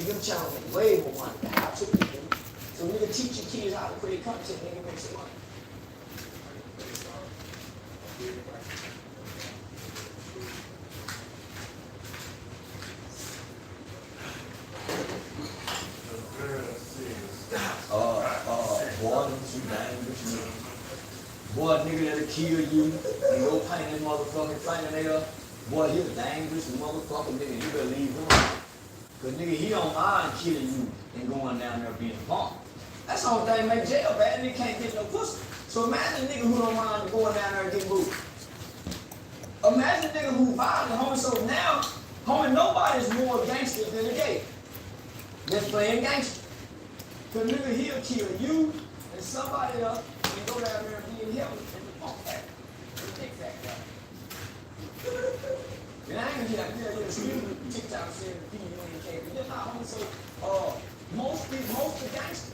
them channels make way more money than how to people. So nigga teach your kids how to create content, nigga make some money. Boy, nigga that'll kill you and go paint his motherfucking fingernail. Boy, he's a dangerous motherfucker, nigga. You better leave him. Cause nigga, he don't mind killing you and going down there being a punk. That's the only thing make jail bad. Nigga can't get no pussy. So imagine a nigga who don't mind going down there and getting moved. Imagine a nigga who violent, homie. So now, homie, nobody's more gangster than a gay. That's playing gangster. Cause nigga, he'll kill you and somebody else and go down there and be in hell and the punk back. The dick back down. And I ain't gonna get out excuse me, TikTok saying the people you can't. But you're not, homie. So most of the gangsters,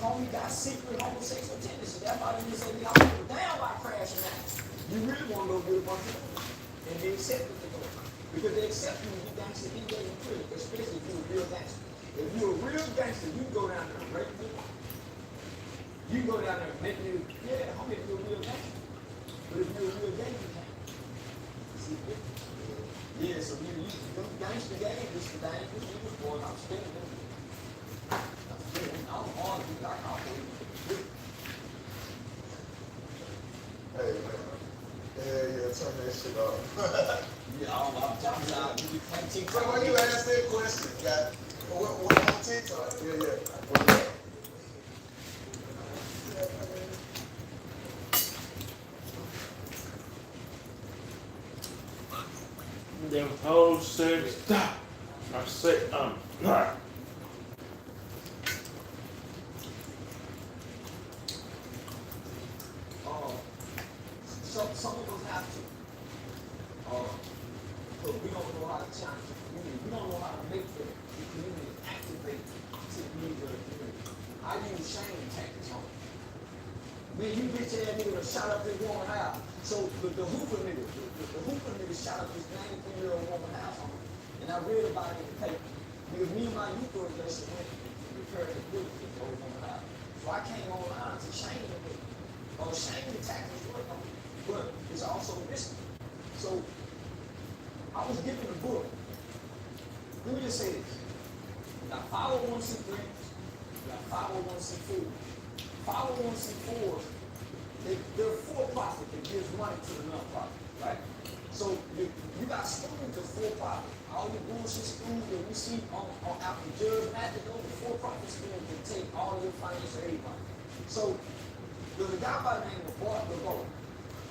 homie, got secret homosexual tendencies. That's why they say, I don't give a damn about crashing out. You really want to go get a bunch of them. And they accept it to go. Because they accept you when you gangster anyway in prison, especially if you're a real gangster. If you're a real gangster, you can go down there and rape people. You can go down there and make you, yeah, homie, if you're a real gangster. But if you're a real gangster, you can't. See, yeah, so you gangster gang, this is dangerous. You was born, I'm spinning them. I'm on you like I'm Hey, man. Yeah, turn that shit off. Yeah, I'm talking about you can't TikTok. So when you ask that question, got what on TikTok? Yeah. Them hoes said stop. I said not. Some of us have to. But we don't know how to challenge the community. We don't know how to make the community activate to the needs of the community. I use shame tactics on it. Man, you bitch ass nigga done shot up this woman house. So the Hooper nigga shot up this 93-year-old woman house on him. And I read about it in the paper. Because me and my youth organization went to repair the building for the woman house. So I came online to shame the nigga. Shame tactics work on it. But it's also risky. So I was given a book. Let me just say this. You got 501c3s, you got 501c4. 501c4s, they're for-profit that gives money to the non-profit, right? So you got schools that's for-profit. All your bullshit schools that we see on after Judge Magic, those for-profit schools that take all your financial aid money. So there's a guy by the name of Bart DeVoe.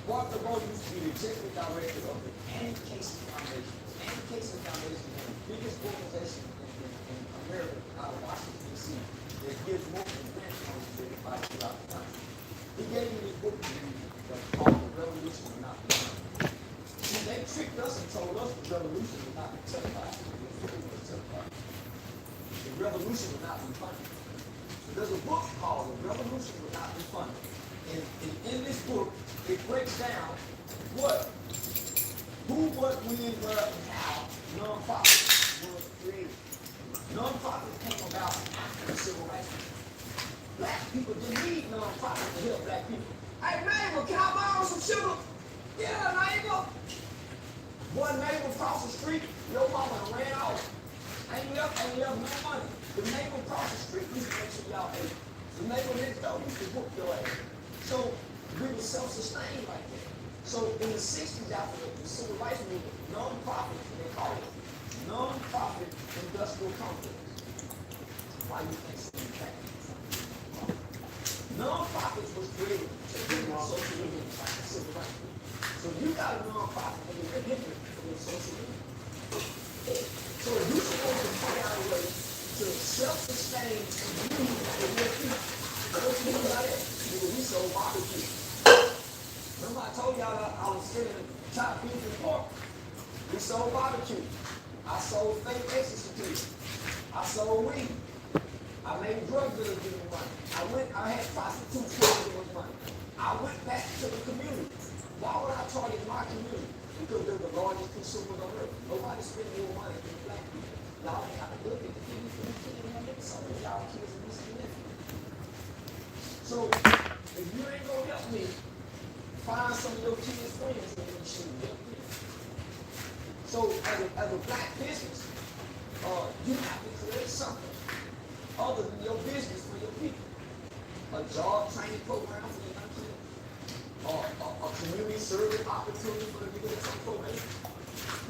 Bart DeVoe used to be the executive director of the Annie Casey Foundation. Annie Casey Foundation is the biggest organization in America, out of Washington, D.C., that gives more than grant funds to everybody throughout the country. He gave me this book to read that's called The Revolution Will Not Be Done. See, they tricked us and told us the revolution would not be televised. The revolution would not be funded. So there's a book called The Revolution Will Not Be Funded. And in this book, it breaks down what, who, what, when, where, and how non-profits was created. Non-profits came about after the civil rights movement. Black people didn't need non-profits to help black people. Hey, neighbor, can I borrow some sugar? Yeah, neighbor. One neighbor across the street, your mama ran off. Ain't left no money. The neighbor across the street used to make sure y'all ate. The neighbor next door used to whoop your ass. So we were self-sustained like that. So in the 60s, after the civil rights movement, non-profit, they call it non-profit industrial complex. Why you think so many factories? Non-profits was created to bring social movement like the civil rights movement. So you got a non-profit and you're different from the social movement. So you're supposed to find out a way to self-sustain and use the real people. What you mean by that? We sold barbecue. Remember I told y'all I was selling chopped beef and pork. We sold barbecue. I sold fake exit certificates. I sold weed. I made drug dealers give me money. I had prostitutes giving me money. I went back to the community. Why would I target my community? Because they're the largest consumers on earth. Nobody spending more money than black people. Y'all ain't got find some of your kids' friends that you shoot them. So as a black business, you have to create something other than your business for your people. A job training program for your young kids, or a community service opportunity for the people that's on probation.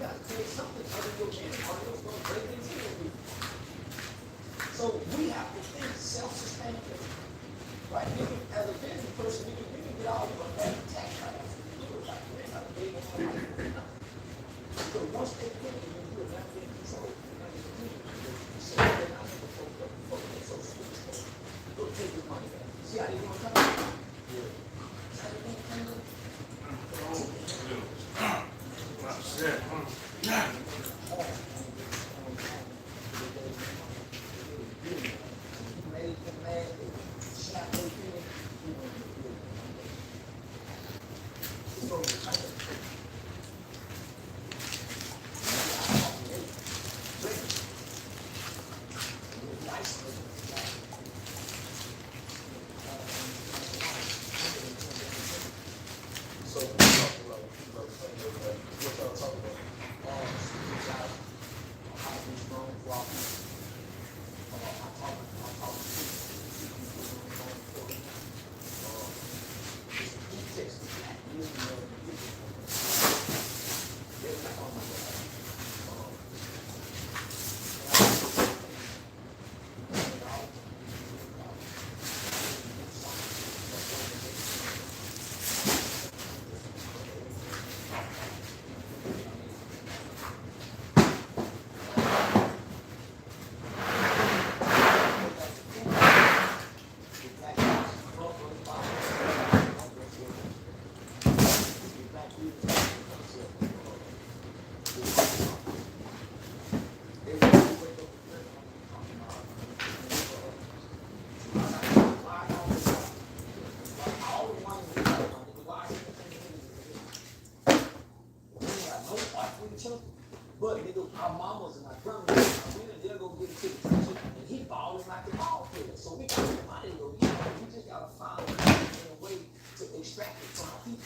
You got to create something other than your business, or you're going to break into your people. So we have to think self-sustainability. Right? As a business person, you can get all your tax write-offs. So once they put it, you're not in control. So they're not in control. So go take your money back. See how they want to come back? Yeah. See how they want to come back? But nigga, our mamas and our grandmas, they'll go get a to the teacher, and he balling like a ball player. So we got the money though. We just gotta find a way to extract it from our people.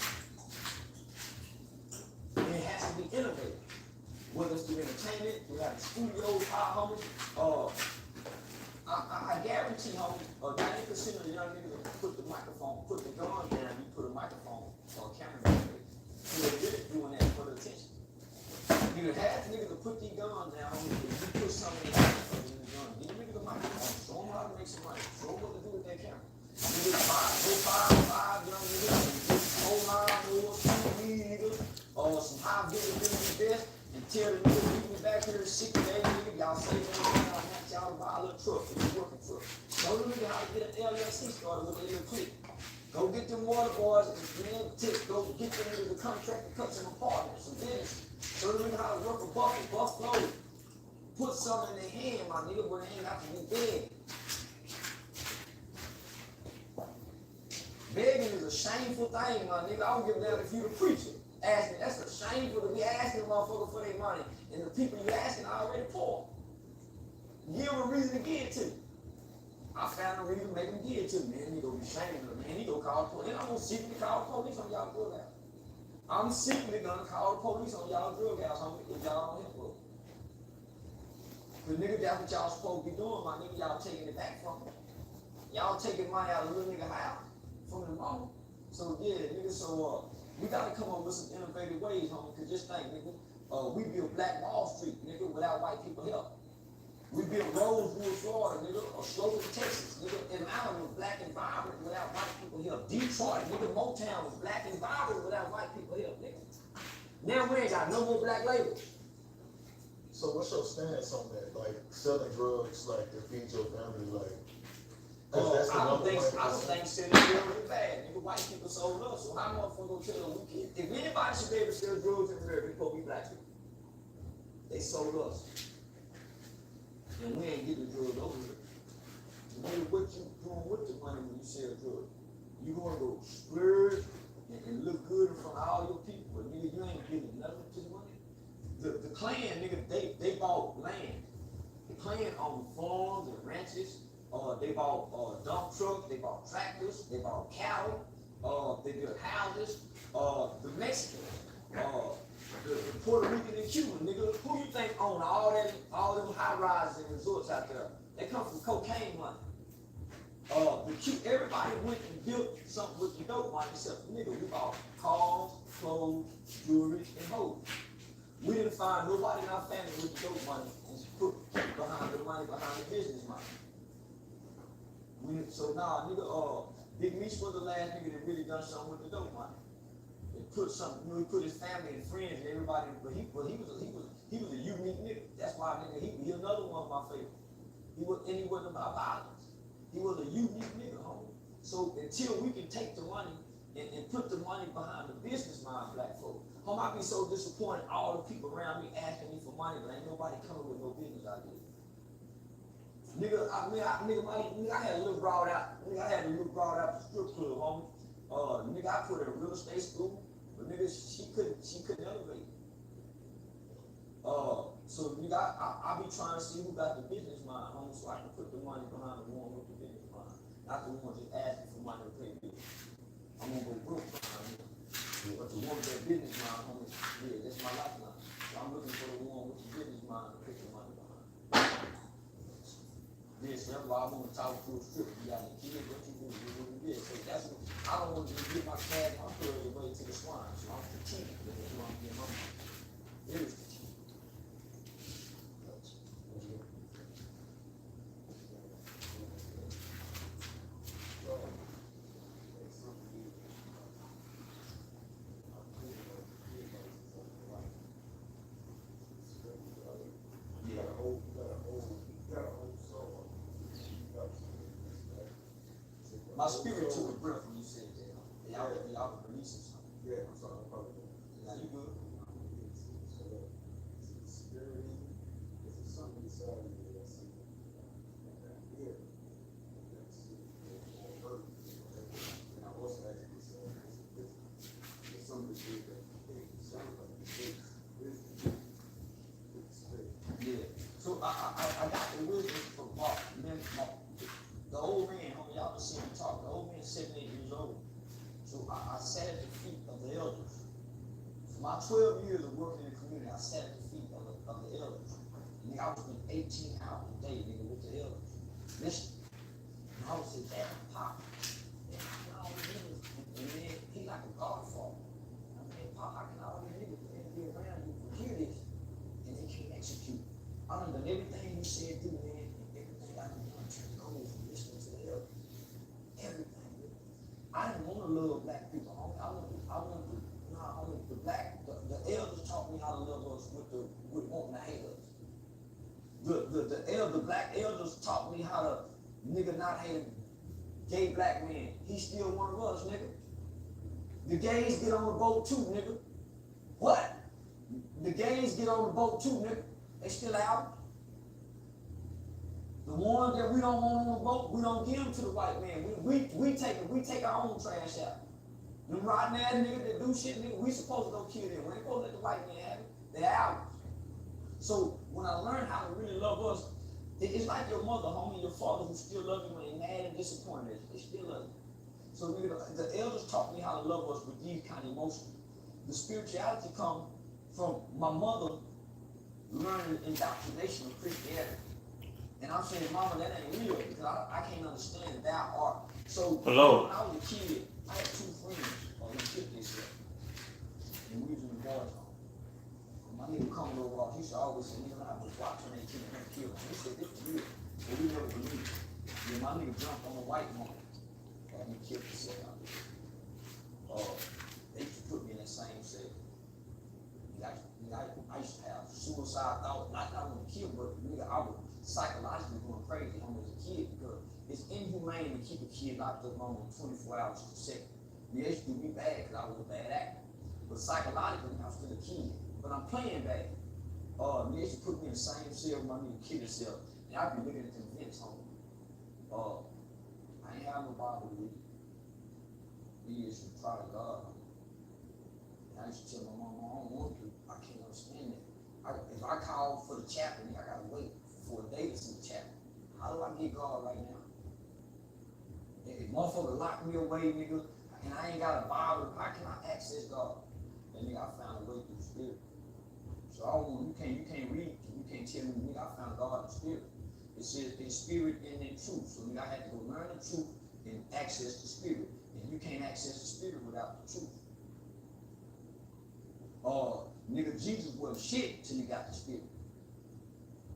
And it has to be innovative. Whether it's through entertainment, we have studios, our homies. I guarantee, homie, 90% of the young niggas that put the microphone, put the gun down, you put a microphone or a camera in it. They're really doing that for the attention. You have niggas to put these guns down, homie, if you put something in the gun, give the niggas the microphone, show them how to make some money, show them what to do with that camera. You get five young niggas, whole line or some weed niggas, or some high visibility vests, and tell the niggas, leave me back here 60 days, nigga, y'all save money, I'll match y'all to buy a little truck, if you're working truck. Show the nigga how to get an LLC started with a little click. Go get them water boys and then go get them niggas to contract and cut some apartments, some business. Show them how to work a buff load. Put something in their hand, my nigga, where they ain't got to be dead. Begging is a shameful thing, my nigga. I don't give a damn if you the preacher. Asking, that's a shameful to be asking a motherfucker for their money. And the people you asking are already poor. Give them a reason to give it to. I found a reason to make them give it to me. Man, he gonna be shamed of it. Man, he gonna call the police. And I'm gonna secretly call the police on y'all drug house. I'm secretly gonna call the police on y'all drug house, homie, if y'all don't help us. The nigga, that's what y'all supposed to be doing, my nigga. Y'all taking it back from them. Y'all taking money out of the little nigga house from the mama. So yeah, nigga, we gotta come up with some innovative ways, homie, cause just think, nigga, we built Black Wall Street, nigga, without white people help. We built Rosewood, Florida, nigga, or Slogan, Texas, nigga. Atlanta was black and vibrant without white people help. Detroit, nigga, Motown was black and vibrant without white people help, nigga. Now we ain't got no more black labels. So what's your stance on that? Like selling drugs, like to feed your family, like? I don't think selling drugs is bad, nigga. White people sold us, so how motherfuckers gonna tell them we can't? If anybody should be able to sell drugs in America, it's supposed to be black people. They sold us. And we ain't getting the drugs over here. Nigga, what you doing with the money when you sell drugs? You gonna go splurge and look good in front of all your people, but nigga, you ain't getting nothing to the money. The Klan, nigga, they bought land. The Klan owned farms and ranches. They bought dump trucks. They bought tractors. They bought cattle. They built houses. The Mexicans, the Puerto Rican and Cuban, nigga. Who you think own all them high rises and resorts out there? They come from cocaine money. Everybody went and built something with the dope money except nigga. We bought cars, clothes, jewelry, and hoes. We didn't find nobody in our family with the dope money and put behind the money behind the business money. Nigga, Big Meech was the last nigga that really done something with the dope money. He put something, he put his family and friends and everybody, but he was a unique nigga. That's why nigga, he another one of my favorites. He wasn't about violence. He was a unique nigga, homie. So until we can take the money and put the money behind the business mind, black folk, I be so disappointed. All the people around me asking me for money, but ain't nobody coming with no business idea. Nigga, I had a little brought out. Nigga, I had a little brought out the strip club, homie. Nigga, I put her in real estate school, but nigga, she couldn't elevate. So nigga, I be trying to see who got the business mind, homie, so I can put the money behind the one with the business mind, not the one just asking for money to pay bills. I'm gonna go broke behind it. But the one with that business mind, homie, yeah, that's my lifeline. So I'm looking for the one with the business mind to put the money behind. Yes, that's why I want to talk to a strip. You got the kid, what you do, what you did. So that's what I don't want to just get my cash, I'm putting it away to the swine. So I'm strategic. That's what I'm getting my money. Very strategic. My spirit took a breath when you said that. Y'all were releasing something. Yeah, I'm sorry, I'm probably Now you good? spirit in you. It's something inside of you that's here. And I also actually said it's something that sounds like Yeah. So I got the wisdom from Mark. The old man, homie, y'all can see him talk. The old man is 78 years old. So I sat at the feet of the elders. For my 12 years of working in the community, I sat at the feet of the elders. And nigga, I was spending 18 hours a day, nigga, with the elders. Listen. And I would say, damn, Pop. And then he like a godfather. I mean, Pop, how can all these niggas be around you to hear this? And they can't execute. I done done everything you said, do, man. Everything I done done, turned cold from listening to the elders. Everything. I didn't want to love black people. I wanted the elders taught me how to love us with wanting to hate us. The black elders taught me how to nigga not hate a gay black man. He's still one of us, nigga. The gays get on the boat too, nigga. What? The gays get on the boat too, nigga. They still out. The ones that we don't want on the boat, we don't give them to the white man. We take our own trash out. Them rotten ass niggas that do shit, nigga, we supposed to go kill them. We ain't supposed to let the white man have it. They're ours. So when I learned how to really love us, it's like your mother, homie, your father who still love you when they're mad and disappointed. They still love you. So nigga, the elders taught me how to love us with these kind of emotions. The spirituality comes from my mother learning indoctrination of Christianity. And I'm saying, mama, that ain't real because I can't understand thou art. So Hello. When I was a kid, I had two friends who killed themselves. And we was in the boys' home. And my nigga coming over, he used to always say, nigga, I was watching they kill him. He said, this is real. But we never believed it. Then my nigga jumped on a white woman. And he killed himself out there. They used to put me in that same cell. I used to have suicide thoughts, not that I want to kill, but nigga, I was psychologically going crazy on as a kid because it's inhumane to keep a kid locked up on 24 hours per second. Yeah, it used to be bad because I was a bad actor. But psychologically, I'm still a kid. But I'm playing bad. They used to put me in the same cell with my nigga kill himself. And I'd be looking at them vents home. I ain't have no Bible to read. We used to try to God. And I used to tell my mom, I don't want to. I can't understand that. If I call for the chaplain, I gotta wait for a day to see the chaplain. How do I get God right now? If motherfucker lock me away, nigga, and I ain't got a Bible. How can I access God? And nigga, I found a way through the Spirit. So I don't want, you can't read, you can't tell me, nigga, I found God in the Spirit. It says in spirit and in truth. So nigga, I had to go learn the truth and access the Spirit. And you can't access the Spirit without the truth. Nigga, Jesus wasn't shit till he got the Spirit.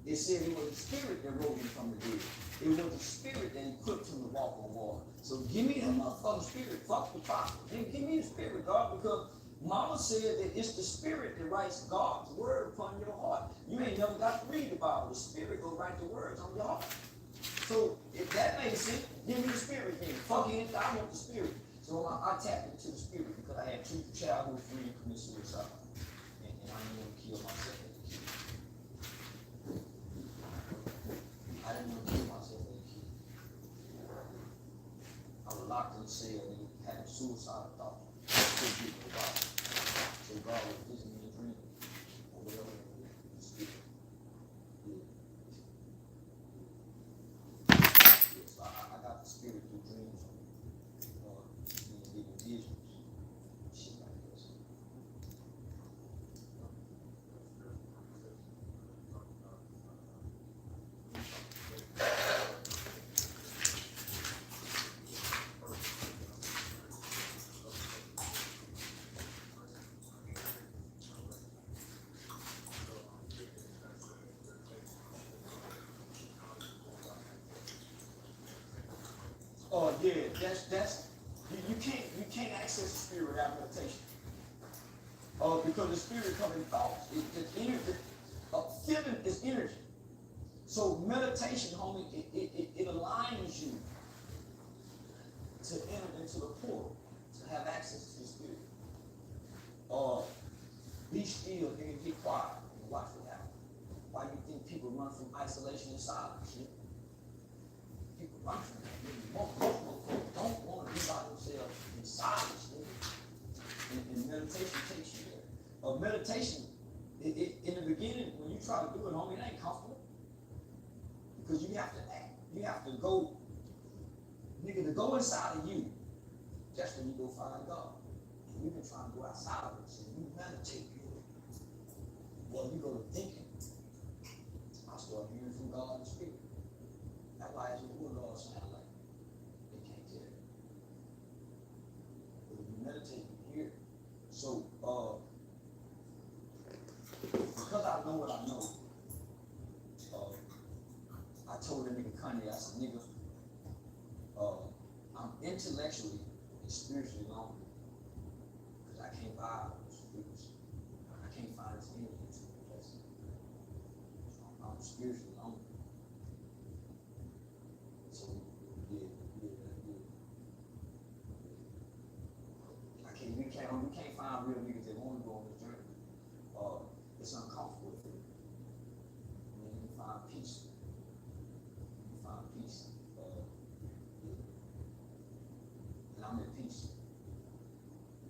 It said it was the Spirit that rose him from the dead. It was the Spirit that equipped him to walk on water. So give me that motherfucking Spirit. Fuck the prophet. Nigga, give me the Spirit, God, because Mama said that it's the Spirit that writes God's word upon your heart. You ain't never got to read the Bible. The Spirit will write the words on your heart. So if that makes sense, give me the Spirit then. Fuck it, I want the Spirit. So I tapped into the Spirit because I had 2 childhood friends commit suicide. And I didn't want to kill myself as a kid. I didn't want to kill myself as a kid. I was locked in the cell and having suicidal thoughts. So God was visiting me in a dream or whatever the Spirit. So I got the Spirit through dreams or even visions, shit like this. Oh yeah, that's you can't access the Spirit without meditation. Because the Spirit comes in thoughts. It's energy. Feeling is energy. So meditation, homie, it aligns you to enter into the portal, to have access to the Spirit. Be still, nigga, get quiet, and watch what happens. Why do you think people run from isolation and silence? Shit? People run from that. Most folks don't want to be by themselves in silence, nigga. And meditation takes you there. Meditation, in the beginning, when you try to do it, homie, it ain't comfortable. Because you have to act. You have to go, nigga, to go inside of you. That's when you go find God. And we've been trying to go outside of it. So you meditate. Well, you go to thinking. I start hearing from God in the Spirit. That's why it's what God sound like. They can't tell it. But if you meditate, you hear it. So, because I know what I know, I told that nigga Kanye, I said, nigga, I'm intellectually and spiritually lonely. Because I can't buy those freaks. I can't find this energy to replace it. So I'm spiritually lonely. So, yeah. We can't find real niggas that want to go on this journey. It's uncomfortable for you. And then you find peace. You find peace. And I'm at peace.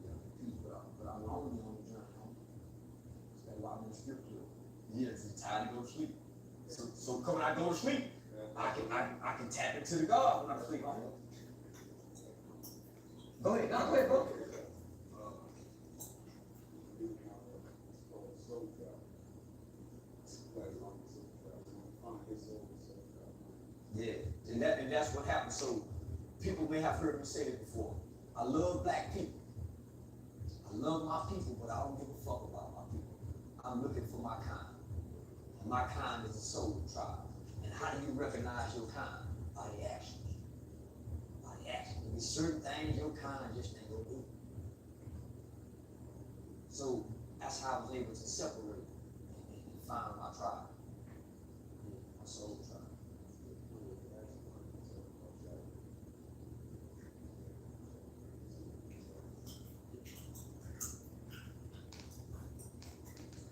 Yeah, I'm at peace, but I'm lonely on the journey. That's why I'm in the strip club. Yeah, it's time to go to sleep. So when I go to sleep, I can tap into the God when I sleep. Go ahead, go ahead, bro. Yeah, and that's what happens. So people may have heard me say it before. I love black people. I love my people, but I don't give a fuck about my people. I'm looking for my kind. And my kind is a soul tribe. And how do you recognize your kind? By the actions. By the actions. There's certain things your kind just ain't gonna do. So that's how I was able to separate and find my tribe. My soul tribe.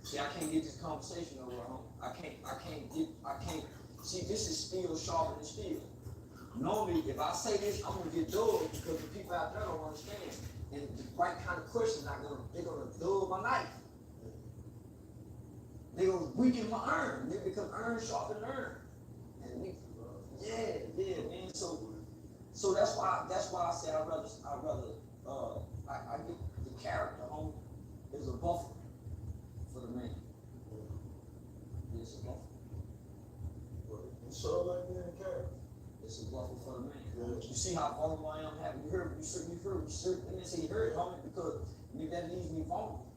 See, I can't get this conversation over, home. I can't, see, this is steel sharper than steel. Normally, if I say this, I'm gonna get dulled because the people out there don't understand. And the right kind of questions, they're gonna dull my knife. They're gonna weaken my iron. Because iron sharper than iron. And yeah, man. So that's why I say I'd rather buffer for the man. It's a buffer. You sure like me and Karen? It's a buffer for the man. Yeah. You see how vulnerable I am having. You heard, let me say you heard, homie, because nigga, that leaves me vulnerable.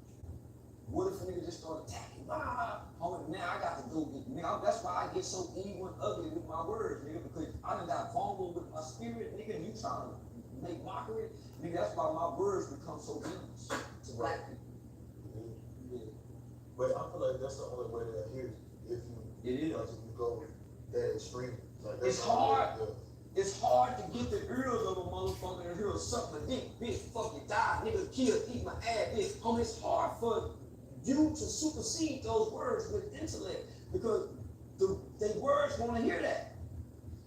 What if a nigga just start attacking? Homie, now I got to go get, nigga, that's why I get so evil and ugly with my words, nigga, because I done got vulnerable with my spirit, nigga, and you trying to make mockery, nigga, that's why my words become so venomous to black people. Yeah. But I feel like that's the only way that I hear if you, It is. like, if you go that extreme. Like, It's that's the only way, hard. It's hard to get the ears of a motherfucker and hear suck my dick, bitch, fucking die, nigga, kill, eat my ass, bitch. Homie, it's hard for you to supersede those words with intellect because the words want to hear that.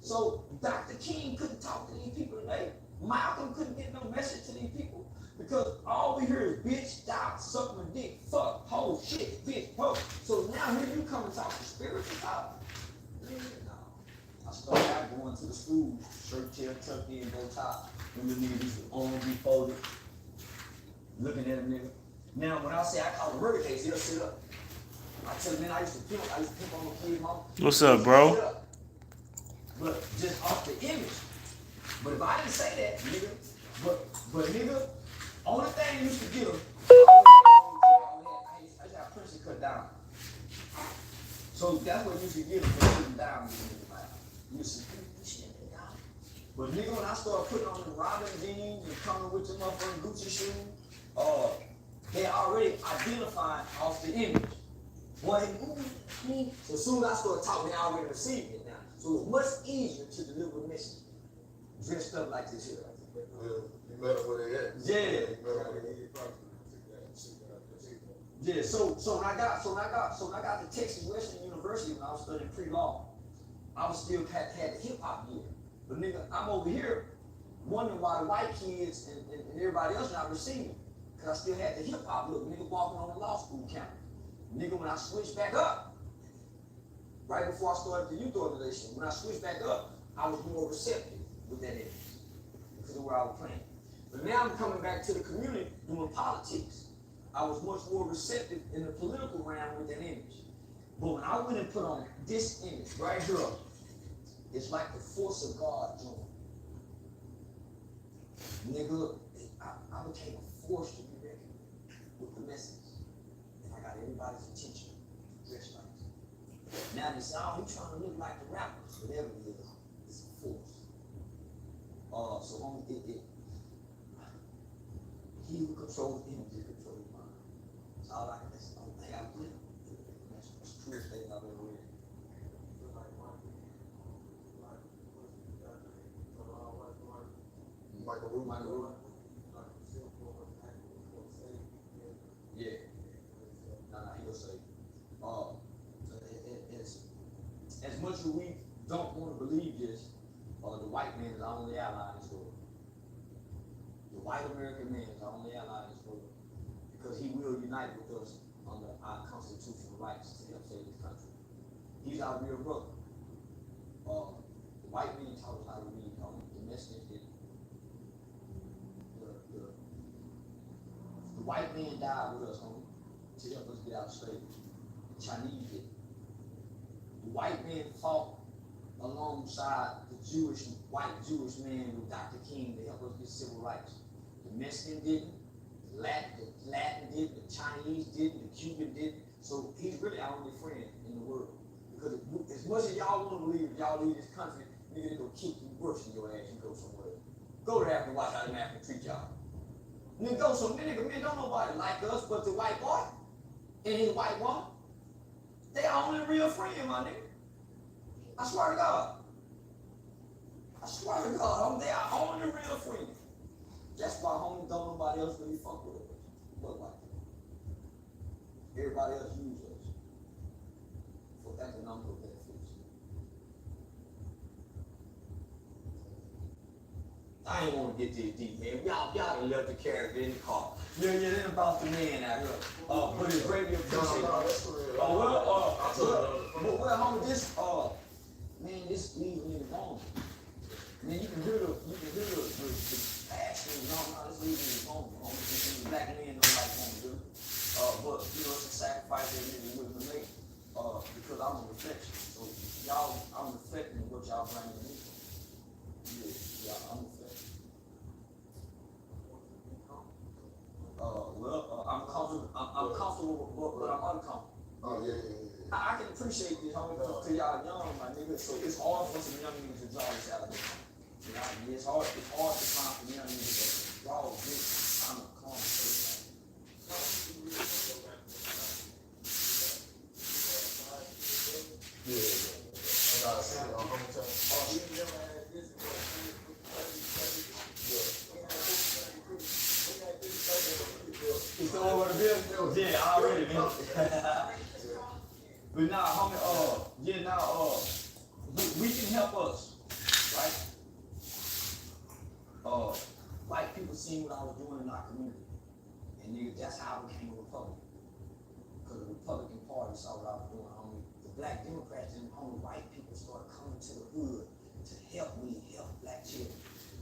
So Dr. King couldn't talk to these people today. Malcolm couldn't get no message to these people because all we hear is bitch, die, suck my dick, fuck, hoe, shit, bitch, hoe. So now here you come and talk to spiritual talk. Man, no. I started out going to the school, shirt tail tucked in, bow tie. When the niggas used to arm be folded, looking at them nigga. Now when I say I call a murder case, he'll sit up. I tell him, man, I used to pimp on the kid's mom. What's up, bro? But just off the image. But if I didn't say that, nigga, but nigga, only thing you used to get him, I used to have Prince cut down. So that's what you used to get him, put him down. You used to shit down. But nigga, when I started putting on the Robin jeans and coming with the motherfucking Gucci shoes, they already identified off the image. Boy, so as soon as I started talking, they already received it now. So it's much easier to deliver a message dressed up like this here. Yeah, you met them where they at. Yeah. You met them where they at. Yeah, so when I got to Texas Western University when I was studying pre-law, I was still had the hip hop gear. But nigga, I'm over here wondering why the white kids and everybody else not receiving. Cause I still had the hip hop look, nigga walking on the law school campus. Nigga, when I switched back up, right before I started the youth organization, when I switched back up, I was more receptive with that image because of where I was playing. But now I'm coming back to the community doing politics. I was much more receptive in the political realm with that image. But when I went and put on this image right here, it's like the force of God joined. Nigga, I became a force to be reckoned with the message. And I got everybody's attention dressed like this. Now they say, oh, he trying to look like the rappers. Whatever it is, it's a force. So on he who controls the image controls the mind. That's all I can say. I don't think I'm good. That's the truest thing I've ever read. Michael Rubin. Yeah. Nah, he'll say. It's as much as we don't want to believe this, the white man is our only ally in this world. The white American man is our only ally in this world. Because he will unite with us under our constitutional rights to help save this country. He's our real brother. The white man taught us how to read, the Mexicans did. The white man died with us, homie, to help us get out of slavery. The Chinese did. The white man fought alongside the white Jewish man with Dr. King to help us get civil rights. The Mexican didn't, the Latin didn't, the Chinese didn't, the Cuban didn't. So he's really our only friend in the world. Because as much as y'all want to believe, if y'all leave this country, nigga, they gonna kick you worse than your ass and go somewhere else. Go to Africa and watch how the Africans treat y'all. Nigga, go somewhere, nigga, man, don't nobody like us but the white boy and his white woman. They our only real friend, my nigga. I swear to God. I swear to God, they are only real friend. That's why, homie, don't nobody else really fuck with us. But white people. Everybody else use us for economical benefits. I ain't want to get this deep, man. Y'all done left the character in the car. Yeah, it ain't about the man out here. But it's greatly appreciated. Well, homie, this, man, this leaves me alone. Man, you can hear the passion and all this leaves me alone. The black man don't like what we do. But you know, it's a sacrifice that niggas willing to make. Because I'm a reflection. So y'all, I'm reflecting what y'all bringing to me. Yeah, I'm reflecting. I'm comfortable, but I'm uncomfortable. Oh yeah. I can appreciate this, homie, because y'all young, my nigga. So it's hard for some young niggas to draw this out of this. You know, it's hard to find for young niggas to draw this kind of conversation. Yeah. I gotta say it on hometown. You still over the bill? Yeah, I already know. But nah, homie, we can help us, right? White people seen what I was doing in our community. And nigga, that's how I became a Republican. Because the Republican Party saw what I was doing, homie. The black Democrats and homie, white people started coming to the hood to help me help black children.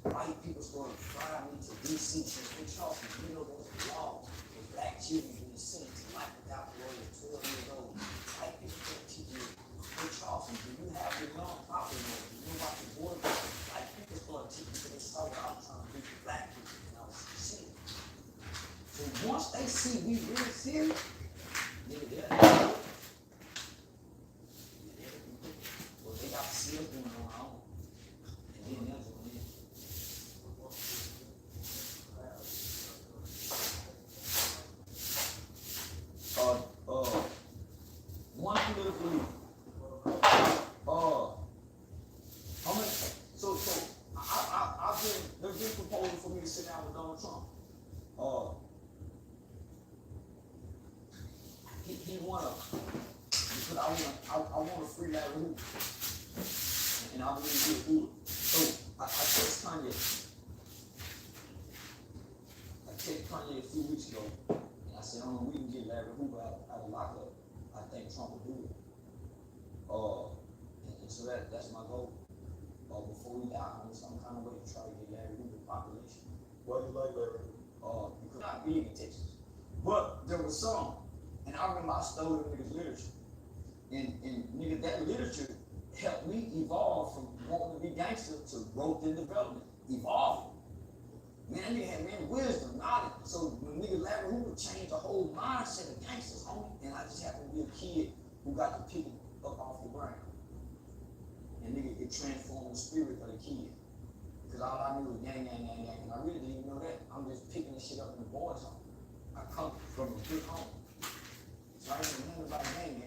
White people started flying me to DC since we Charleston. You know, there was a law for black children being sent to life without parole at 12 years old. White people can't teach you. In Charleston, do you have your non-property law? Do you know about the border? White people started teaching because they saw what I was trying to do for black people and I was sincere. So once they see we really serious, nigga, well, they got to see us doing it on our own. And then they'll do it. One political leader. How many? So there's been proposal for me to sit down with Donald Trump. He wanna, because I want a free Larry Hoover, and I believe he'll do it. So I text Kanye. I texted Kanye a few weeks ago, and I said, we can get Larry Hoover out of lockup. I think Trump will do it. And so that's my goal. Before we die, some kind of way to try to get Larry Hoover population. Why do you like Larry Hoover? Because I'm not big in Texas. But there was some, and I remember I stole them niggas' literature. And nigga, that literature helped me evolve from wanting to be gangster to growth and development. Evolving. Man, that nigga had many wisdom, knowledge. So when nigga Larry Hoover changed the whole mindset of gangsters, homie, and I just happened to be a kid who got to pick it up off the ground. And nigga, it transformed the spirit of the kid. Because all I knew was gang, and I really didn't even know that. I'm just picking this shit up in the boys' home. I come from a good home. So I didn't know about gang.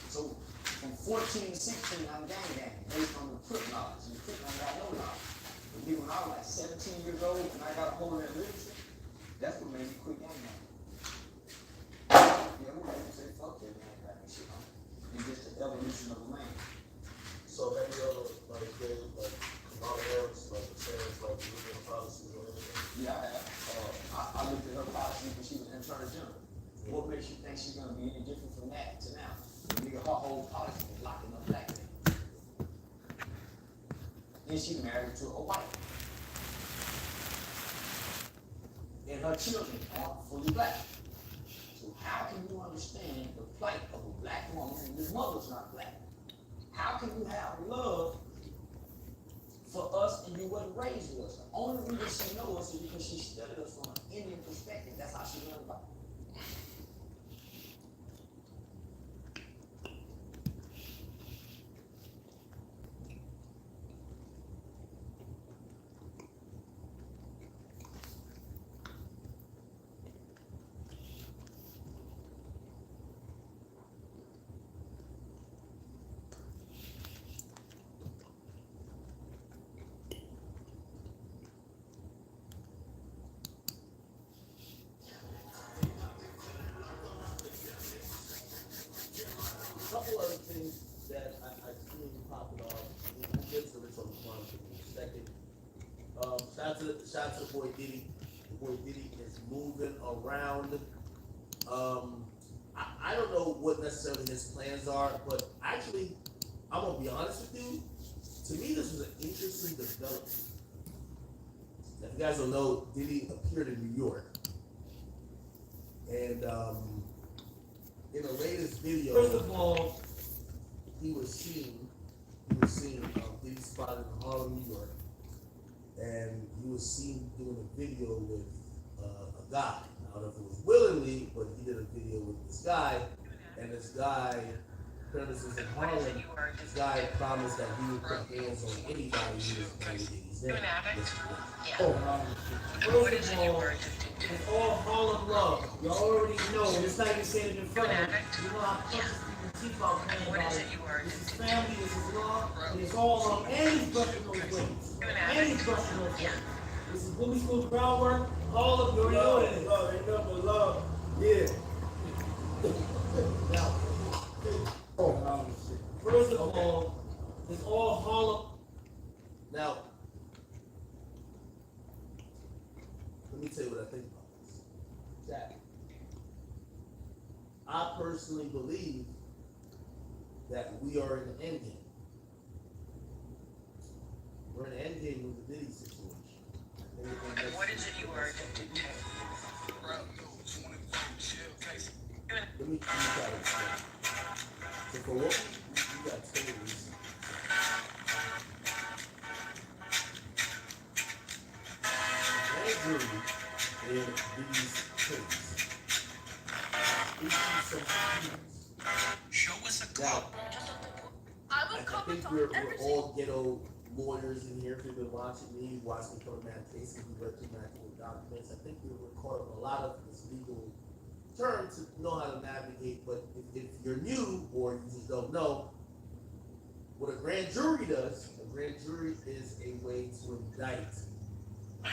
So from 14 to 16, I'm gang, based on the quick knowledge. And quick knowledge, I know knowledge. But nigga, when I was like 17 years old and I got a hold of that literature, that's what made me quit gang. Yeah, we made me say, fuck that gang and shit, huh? It's just the evolution of the man. So any other like Kamala Harris, like saying like legal policies or anything? Yeah, I have. I looked at her policy when she was Attorney General. What makes you think she's gonna be any different from that to now? Nigga, her whole policy was locking up black men. Then she married to a white. And her children are fully black. So how can you understand the plight of a black woman and his mother's not black? How can you have love for us and you wasn't raised with us? The only reason she knows us is because she studied us from an Indian perspective. That's how she learned about it. Couple other things that I seen popping off. We'll get to this on the front in a second. Shout out to the boy Diddy. The boy Diddy is moving around. I don't know what necessarily his plans are, but actually, I'm gonna be honest with you. To me, this was an interesting development. If you guys don't know, Diddy appeared in New York, and in the latest video, First of all, he was seen being spotted in Harlem, New York, and he was seen doing a video with a guy. I don't know if it was willingly, but he did a video with this guy, and this guy, premises in Harlem, this guy promised that he would put hands on anybody who was trying to get his name. first of all, it's all Harlem love. You already know. It's not even saying it in front of you. You know how conscious people teach about playing about it. This is family, this is love, and it's all love. And he's brushing those ways. And he's brushing those ways. This is Boomy School groundwork. All of you already know what it is. Love, ain't nothing but love. Yeah. Now, first of all, it's all Harlem. Now, let me tell you what I think about this. Jack, I personally believe that we are in the end game. We're in the end game with the Diddy situation. And what is it you are addicted to? Let me try to explain. So for what you got told is grand jury in these cases issued some findings. Show us a Now, club. I think we're all ghetto lawyers in here. If you've been watching me, watching me cover mad cases, we read through mad court documents. I think we're caught up a lot of this legal term to know how to navigate, but if you're new or you just don't know, what a grand jury does, a grand jury is a way to indict a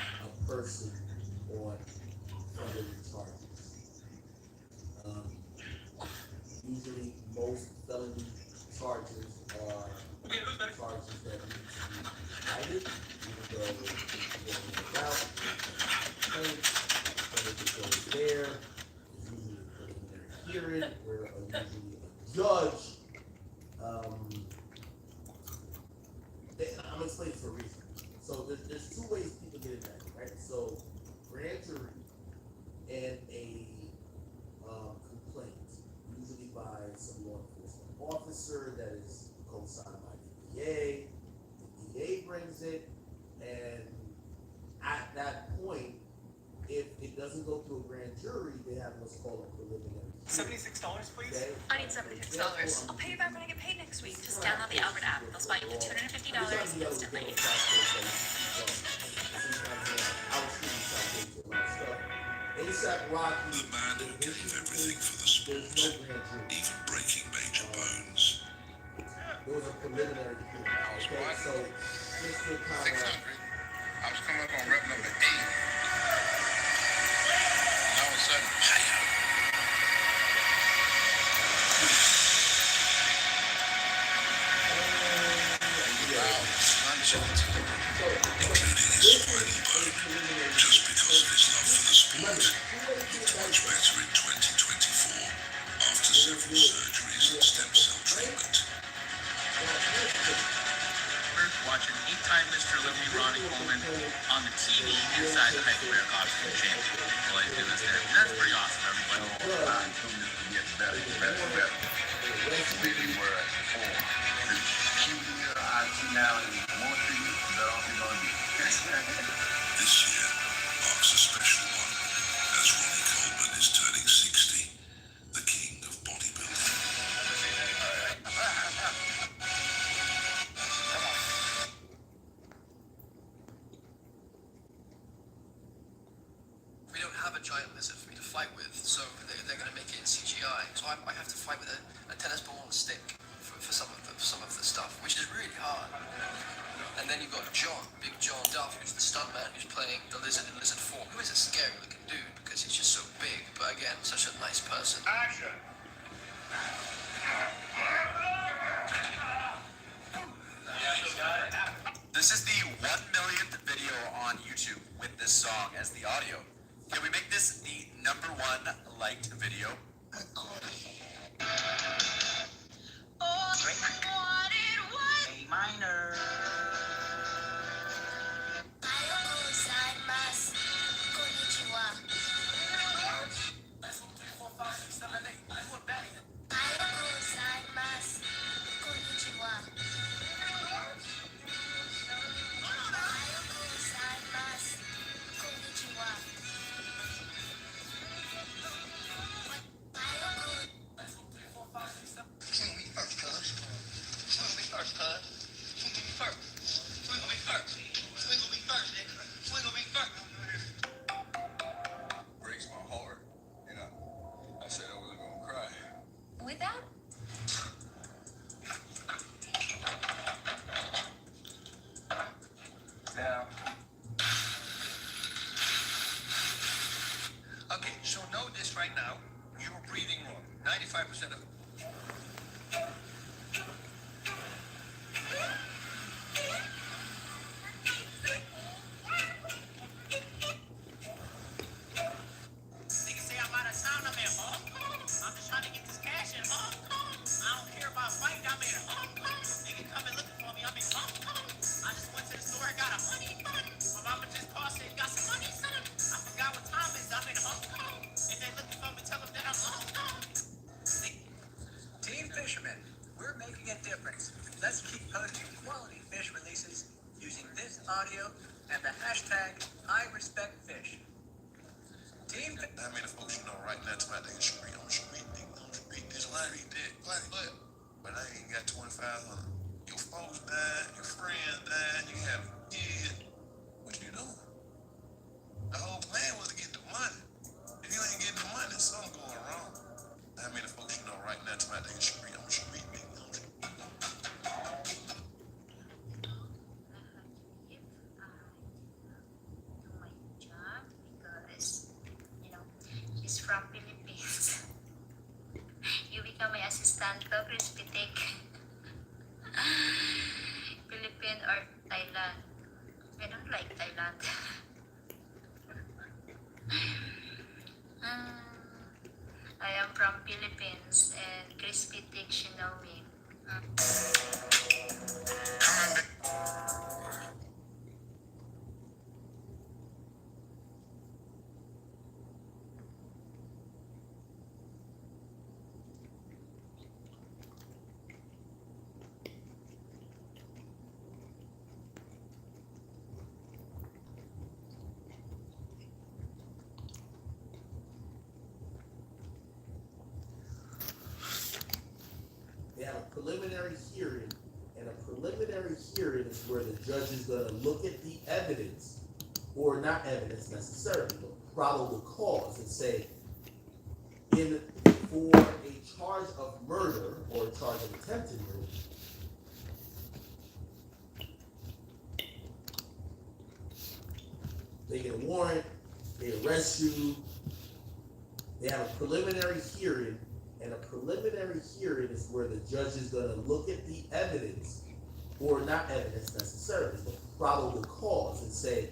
person on felony charges. Usually most felony charges are charges that need to be indicted, even though it's going without complaint, but if it goes there, usually a preliminary hearing where usually a judge, I'm explaining for a reason. So there's two ways people get indicted, right? So grand jury and a complaint, usually by some law enforcement officer that is co-signed by the DA. The DA brings it, and at that point, if it doesn't go through a grand jury, they have what's called a preliminary hearing. $76, please. Okay? I need $76. I'll pay you back when I get paid next week. Just download the Albert app. They'll spot you for $250 instantly. ASAP Rocky, The man who gave everything for the sport, there's no grand jury. even breaking major bones. There was a preliminary hearing. Okay, so just to kind 600. of I was coming up on rep number 8. And all of a sudden, Including his spinal bone. Just because of his love for the sport, looked much better in 2024 after several surgeries and stem cell treatment. We're watching 8-time Mr. Olympic Ronnie Coleman on the TV inside the Hyperbaric Oxygen Chamber. While he's doing this there. That's pretty awesome, everybody. gets better, better, better. It's really where it's for. I see now and more treatment, so I'm going to be. This year marks a special one, as Ronnie Coleman is turning 60, the king of bodybuilding. We don't have a giant lizard for me to fight with, so they're going to make it in CGI. So I have to fight with a tennis ball and a stick for some of the stuff, which is really hard. And then you've got John, Big John Duff, who's the stuntman who's playing the lizard in lizard form, who is a scary looking dude because he's just so big, but again, such a nice person. Action! This is the 1 millionth video on YouTube with this song as the audio. Can we make this the #1 liked video? A minor. 25% of it. Niggas say I'm out of town, I'm in Hong Kong. I'm just trying to get this cash in Hong Kong. I don't care about fighting, I'm in Hong Kong. Nigga coming looking for me, I'm in Hong Kong. I just went to the store, got a honey bun. My mama just called, said, got some money, son. I forgot what time it is, I'm in Hong Kong. If they looking for me, tell them that I'm Hong Kong. Team Fisherman, we're making a difference. Let's keep posting quality fish releases using this audio and the hashtag #IRespectFish. Team I mean, the folks you know right now, tonight they street on street, this line, but I ain't got 2,500. Your folks died, your friends died, you have kids. What you doing? The whole plan was to get the money. If you ain't getting the money, something going wrong. I mean, the folks you know right now, tonight they street on street, She's from Philippines. You become my assistant to Crispy Thick. Philippines or Thailand? I don't like Thailand. I am from Philippines and Crispy Thick, she know me. They have a preliminary hearing, and a preliminary hearing is where the judge is going to look at the evidence, or not evidence necessarily, but probable cause, and say, for a charge of murder or a charge of attempted murder, they get a warrant, they arrest you, they have a preliminary hearing, and a preliminary hearing is where the judge is going to look at the evidence, or not evidence necessarily, but probable cause, and say,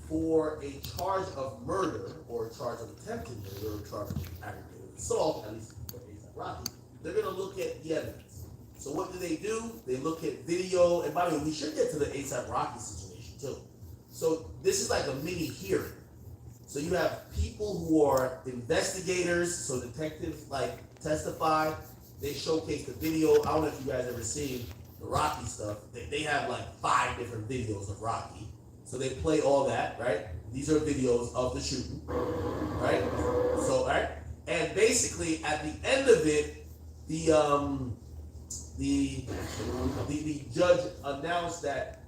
for a charge of murder, or a charge of attempted murder, or a charge of aggravated assault, at least for A$AP Rocky, they're going to look at the evidence. So what do? They look at video, and by the way, we should get to the A$AP Rocky situation too. So this is like a mini hearing. So you have people who are investigators, so detectives like testify, they showcase the video. I don't know if you guys ever seen the Rocky stuff. They have like 5 different videos of Rocky. So they play all that, right? These are videos of the shooting, right? So, right? And basically at the end of it, the judge announced that,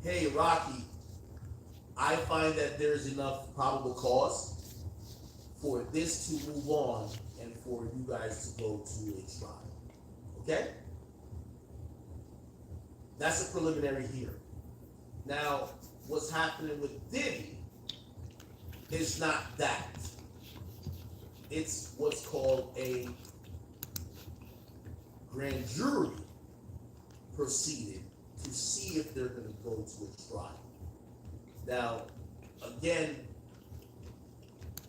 hey, Rocky, I find that there's enough probable cause for this to move on and for you guys to go to a trial. Okay? That's a preliminary hearing. Now, what's happening with Diddy is not that. It's what's called a grand jury proceeding to see if they're going to go to a trial. Now, again,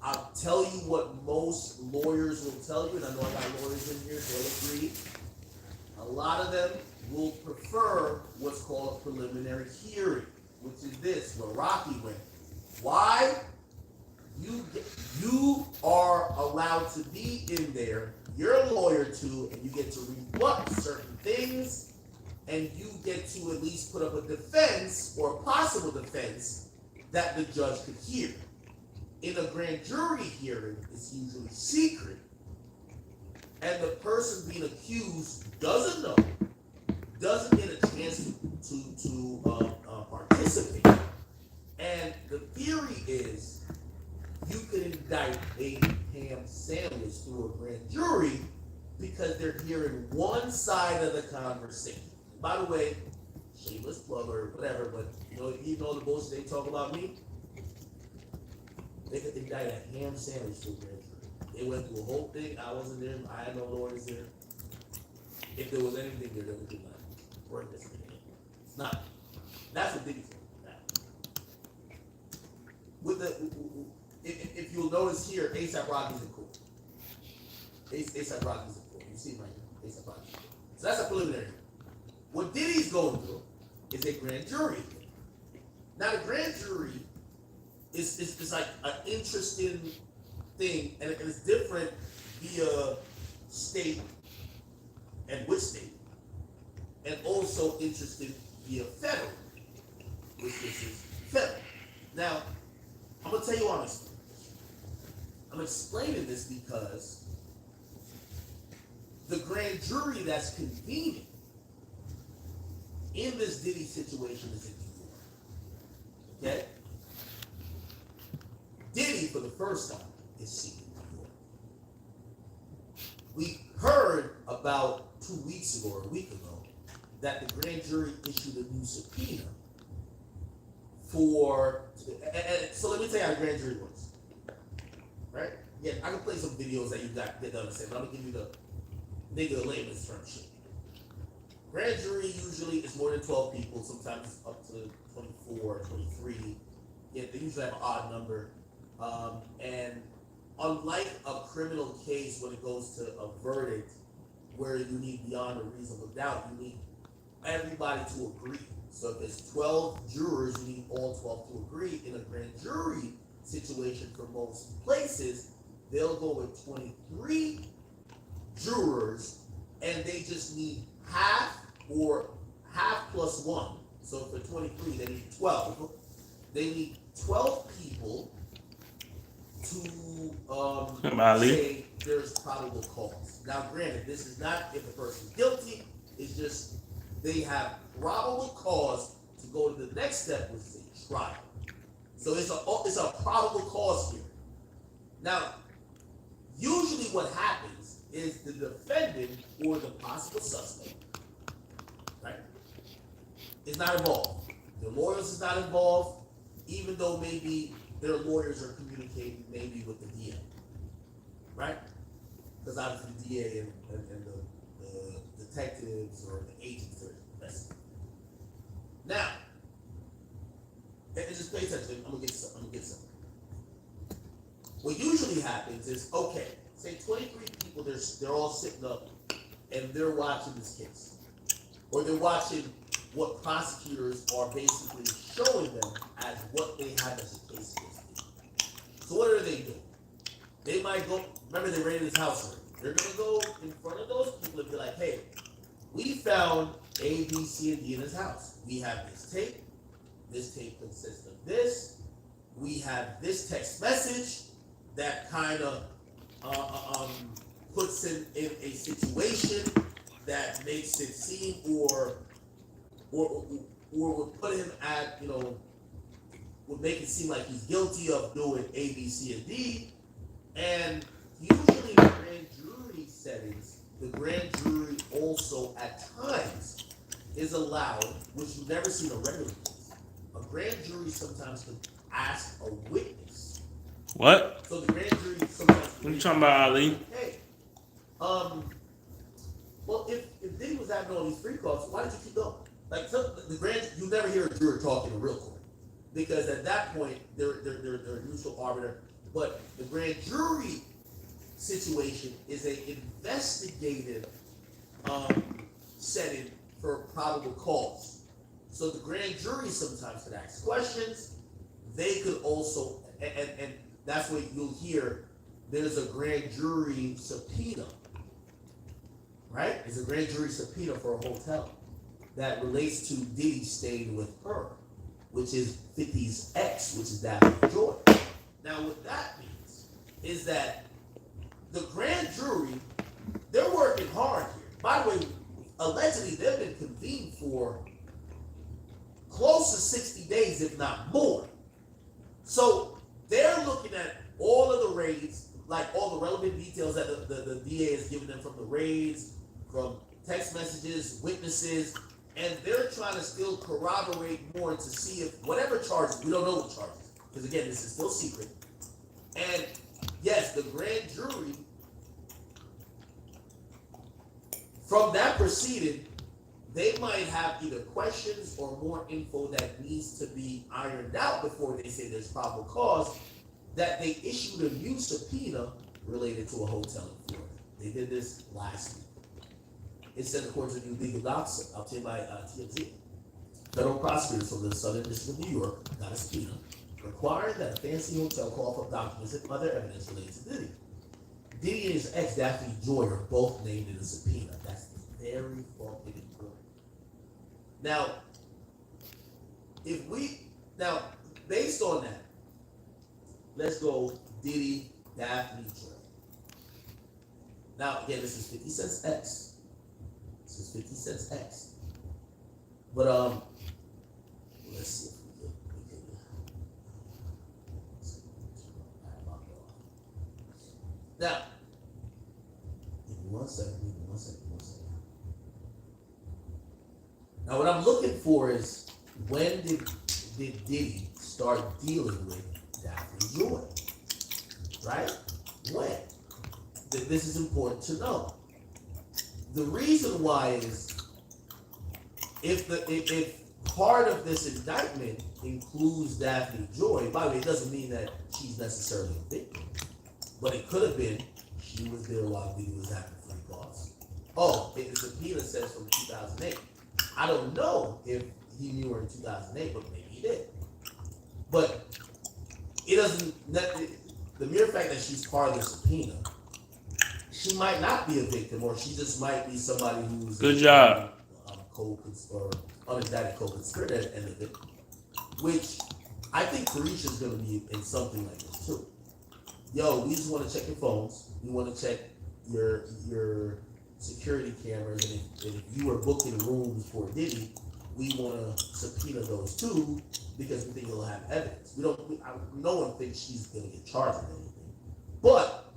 I'll tell you what most lawyers will tell you, and I know I got lawyers in here, they'll agree. A lot of them will prefer what's called a preliminary hearing, which is this, where Rocky went. Why? You are allowed to be in there, you're a lawyer too, and you get to rebut certain things, and you get to at least put up a defense or a possible defense that the judge could hear. In a grand jury hearing, it's usually secret, and the person being accused doesn't know, doesn't get a chance to participate. And the theory is you could indict a ham sandwich through a grand jury because they're hearing one side of the conversation. By the way, shameless plug or whatever, but you know the bullshit they talk about me? They could indict a ham sandwich through a grand jury. They went through a whole thing. I wasn't there. I had no lawyers there. If there was anything there, that would be like, work this thing. It's not. That's what Diddy's doing now. With the, if you'll notice here, A$AP Rocky's in court. A$AP Rocky's in court. You see him right here. A$AP Rocky. So that's a preliminary. What Diddy's going through is a grand jury. Now the grand jury is like an interesting thing, and it's different via state and which state, and also interesting via federal, which this is federal. Now, I'm gonna tell you why I'm explaining this. I'm explaining this because the grand jury that's convening in this Diddy situation is in New York. Okay? Diddy, for the first time, is seeking New York. We heard about 2 weeks ago or a week ago that the grand jury issued a new subpoena for. So let me tell you how the grand jury works. Right? Yeah, I can play some videos that you got to understand, but I'm gonna give you the nigga layman's term shit. Grand jury usually is more than 12 people, sometimes up to 24, 23. Yeah, they usually have an odd number. And unlike a criminal case when it goes to a verdict where you need beyond a reasonable doubt, you need everybody to agree. So if there's 12 jurors, you need all 12 to agree. In a grand jury situation for most places, they'll go with 23 jurors and they just need half or half plus one. So for 23, they need 12. They need 12 people to say there's probable cause. Now, granted, this is not if the person's guilty. It's just they have probable cause to go to the next step, which is a trial. So it's a probable cause here. Now, usually what happens is the defendant or the possible suspect, right, is not involved. The lawyers is not involved, even though maybe their lawyers are communicating maybe with the DA, right? Because obviously the DA and the detectives or the agents are investigating. Now, and just pay attention. I'm gonna get some. What usually happens is, okay, say 23 people, they're all sitting up and they're watching this case, or they're watching what prosecutors are basically showing them as what they have as a case against them. So what are they doing? They might go, remember they raided his house already. They're gonna go in front of those people and be like, hey, we found A, B, C, and D in his house. We have this tape. This tape consists of this. We have this text message that kind of puts him in a situation that makes it seem or would put him at, would make it seem like he's guilty of doing A, B, C, and D. And usually in grand jury settings, the grand jury also at times is allowed, which you've never seen a regular case. A grand jury sometimes can ask a witness. What? So the grand jury sometimes. What are you talking about, Ali? Hey, well, if Diddy was having all these free calls, why did you keep going? Like you never hear a juror talking in real court, because at that point they're a neutral arbiter. But the grand jury situation is an investigative setting for probable cause. So the grand jury sometimes could ask questions. They could also, and that's what you'll hear. There's a grand jury subpoena, right? There's a grand jury subpoena for a hotel that relates to Diddy staying with her, which is 50's ex, which is Daphne Joy. Now, what that means is that the grand jury, they're working hard here. By the way, allegedly, they've been convened for close to 60 days, if not more. So they're looking at all of the raids, like all the relevant details that the DA has given them from the raids, from text messages, witnesses, and they're trying to still corroborate more to see if whatever charges, we don't know what charges, because again, this is still secret. And yes, as the grand jury, from that proceeding, they might have either questions or more info that needs to be ironed out before they say there's probable cause, that they issued a new subpoena related to a hotel in Florida. They did this last week. It said, according to new legal docs obtained by TMZ, federal prosecutors from the Southern District of New York got a subpoena requiring that a fancy hotel call up documents and other evidence related to Diddy. Diddy and his ex, Daphne Joy, are both named in the subpoena. That's very fucking important. Now, based on that, let's go Diddy, Daphne Joy. Now, again, this is 50 Cent's ex. This is 50 Cent's ex. But, let's see if we can. Now, give me one second. Now, what I'm looking for is, when did Diddy start dealing with Daphne Joy? Right? When? This is important to know. The reason why is, if part of this indictment includes Daphne Joy, by the way, it doesn't mean that she's necessarily a victim, but it could have been she was there while Diddy was having free calls. Oh, the subpoena says from 2008. I don't know if he knew her in 2008, but maybe he did. But it doesn't. The mere fact that she's part of the subpoena, she might not be a victim, or she just might be somebody who's good job. Or unindicted co-conspirator at the end of it. Which I think Carisha's going to be in something like this too. Yo, we just want to check your phones. We want to check your security cameras, and if you were booking rooms for Diddy, we want to subpoena those too, because we think you'll have evidence. No one thinks she's going to get charged with anything. But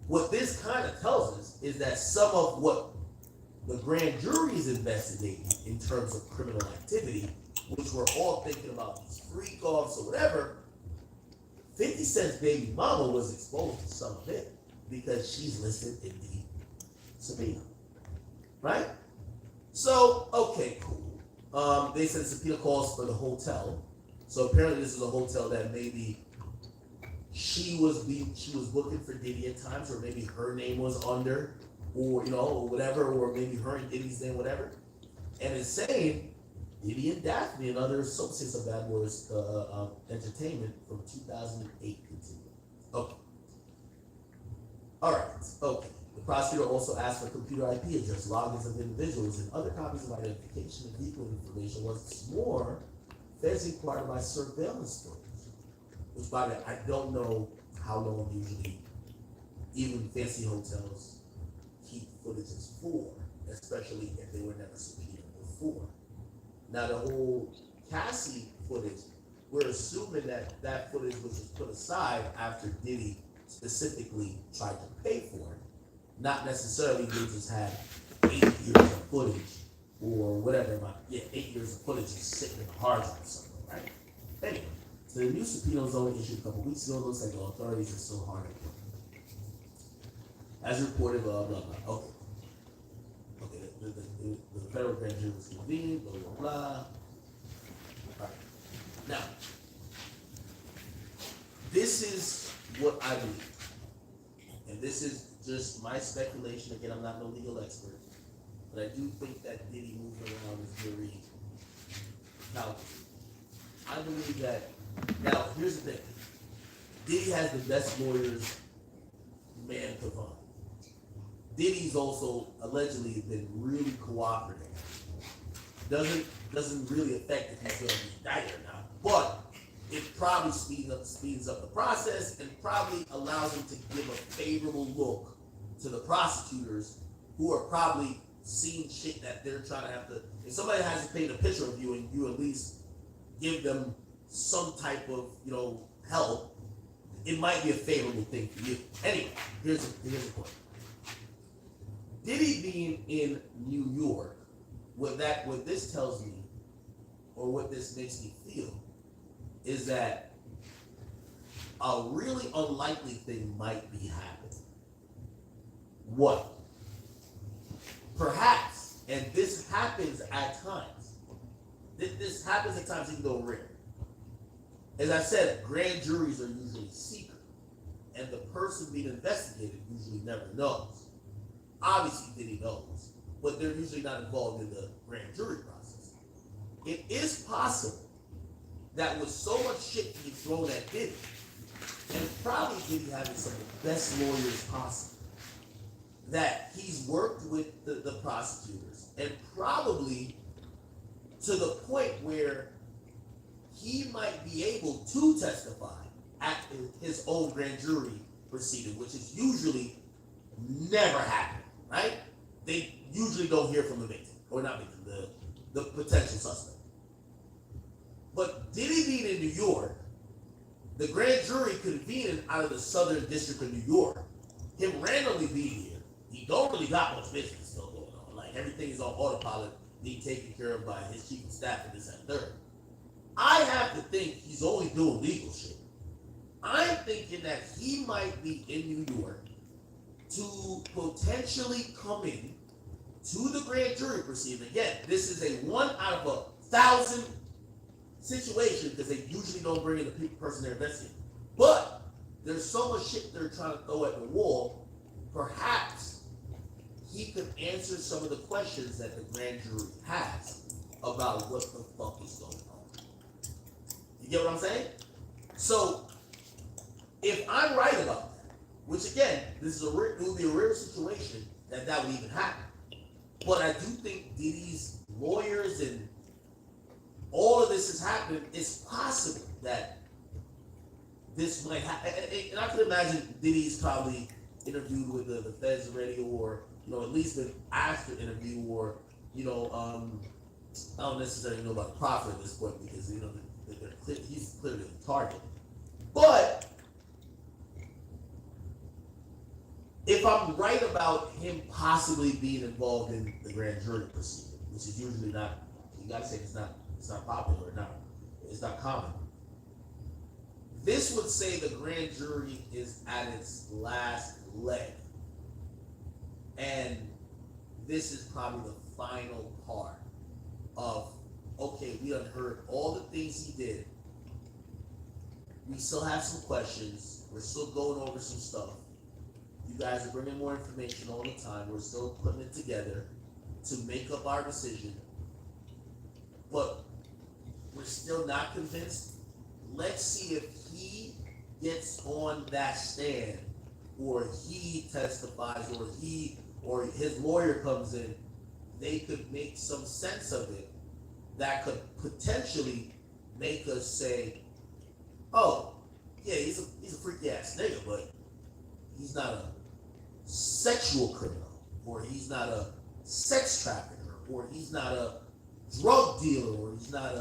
what this kind of tells us is that some of what the grand jury is investigating in terms of criminal activity, which we're all thinking about these freak offs or whatever, 50 Cent's baby mama was exposed to some of it because she's listed in the subpoena, right? So, okay, cool. They said subpoena calls for the hotel. So apparently this is a hotel that maybe she was booking for Diddy at times, or maybe her name was under, or or whatever, or maybe her and Diddy's name, whatever. And it's saying Diddy and Daphne and other associates of Bad Boys Entertainment from 2008 continue. Okay. All right. Okay. The prosecutor also asked for computer IP address, logins of individuals, and other copies of identification and vehicle information. What's more, feds inquired by surveillance footage, which, by the way, I don't know how long usually even fancy hotels keep footages for, especially if they were never subpoenaed before. Now, the whole Cassie footage, we're assuming that footage was just put aside after Diddy specifically tried to pay for it. Not necessarily they just had 8 years of footage or whatever. 8 years of footage is sitting in the hard drive somewhere, right? Anyway, so the new subpoena was only issued a couple weeks ago. It looks like the authorities are still hard at work. As reported, blah, blah, blah. Okay, the federal grand jury was convened, blah, blah, blah. All right. Now, this is what I believe. And this is just my speculation. Again, I'm not no legal expert. But I do think that Diddy moving around is very calculated. I believe that, now, here's the thing. Diddy has the best lawyers man could find. Diddy's also allegedly been really cooperative. Doesn't really affect if he's going to be indicted or not, but it probably speeds up the process and probably allows him to give a favorable look to the prosecutors, who are probably seeing shit that they're trying to have to. If somebody has to paint a picture of you and you at least give them some type of help, it might be a favorable thing for you. Anyway, here's the point. Diddy being in New York, what this tells me, or what this makes me feel, is that a really unlikely thing might be happening. What? Perhaps, and this happens at times. This happens at times even though rare. As I said, grand juries are usually secret, and the person being investigated usually never knows. Obviously, Diddy knows, but they're usually not involved in the grand jury process. It is possible that with so much shit being thrown at Diddy, and probably Diddy having some of the best lawyers possible, that he's worked with the prosecutors, and probably to the point where he might be able to testify at his own grand jury proceeding, which is usually never happened, right? They usually don't hear from the victim, or not victim, the potential suspect. But Diddy being in New York, the grand jury convening out of the Southern District of New York, him randomly being here, he don't really got much business still going on. Like, everything is on autopilot, being taken care of by his chief of staff and this and third. I have to think he's only doing legal shit. I'm thinking that he might be in New York to potentially come in to the grand jury proceeding. Again, this is a 1 out of 1,000 situation because they usually don't bring in the person they're investigating. But there's so much shit they're trying to throw at the wall, perhaps he could answer some of the questions that the grand jury has about what the fuck is going on. You get what I'm saying? So, if I'm right about that, which again, it would be a rare situation that would even happen. But I do think Diddy's lawyers and all of this is happening. It's possible that this might happen. And I can imagine Diddy's probably interviewed with the feds already, or at least been asked to interview, or I don't necessarily know about the Prophet at this point because he's clearly the target. But if I'm right about him possibly being involved in the grand jury proceeding, which is usually not, you gotta say it's not popular, it's not common. This would say the grand jury is at its last leg. And this is probably the final part of, okay, we done heard all the things he did. We still have some questions. We're still going over some stuff. You guys are bringing more information all the time. We're still putting it together to make up our decision. But we're still not convinced. Let's see if he gets on that stand, or he testifies, or his lawyer comes in. They could make some sense of it that could potentially make us say, oh, yeah, he's a freaky ass nigga, but he's not a sexual criminal, or he's not a sex trafficker, or he's not a drug dealer, or he's not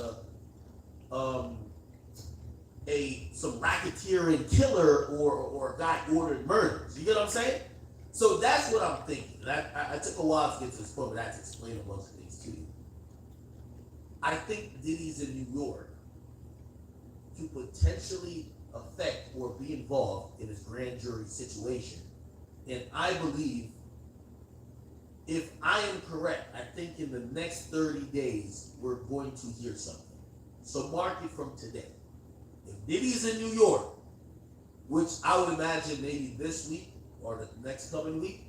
some racketeering killer, or a guy who ordered murders. You get what I'm saying? So that's what I'm thinking. I took a while to get to this point, but I had to explain a bunch of things to you. I think Diddy's in New York to potentially affect or be involved in this grand jury situation. And I believe, if I am correct, I think in the next 30 days, we're going to hear something. So mark it from today. If Diddy's in New York, which I would imagine maybe this week or the next coming week,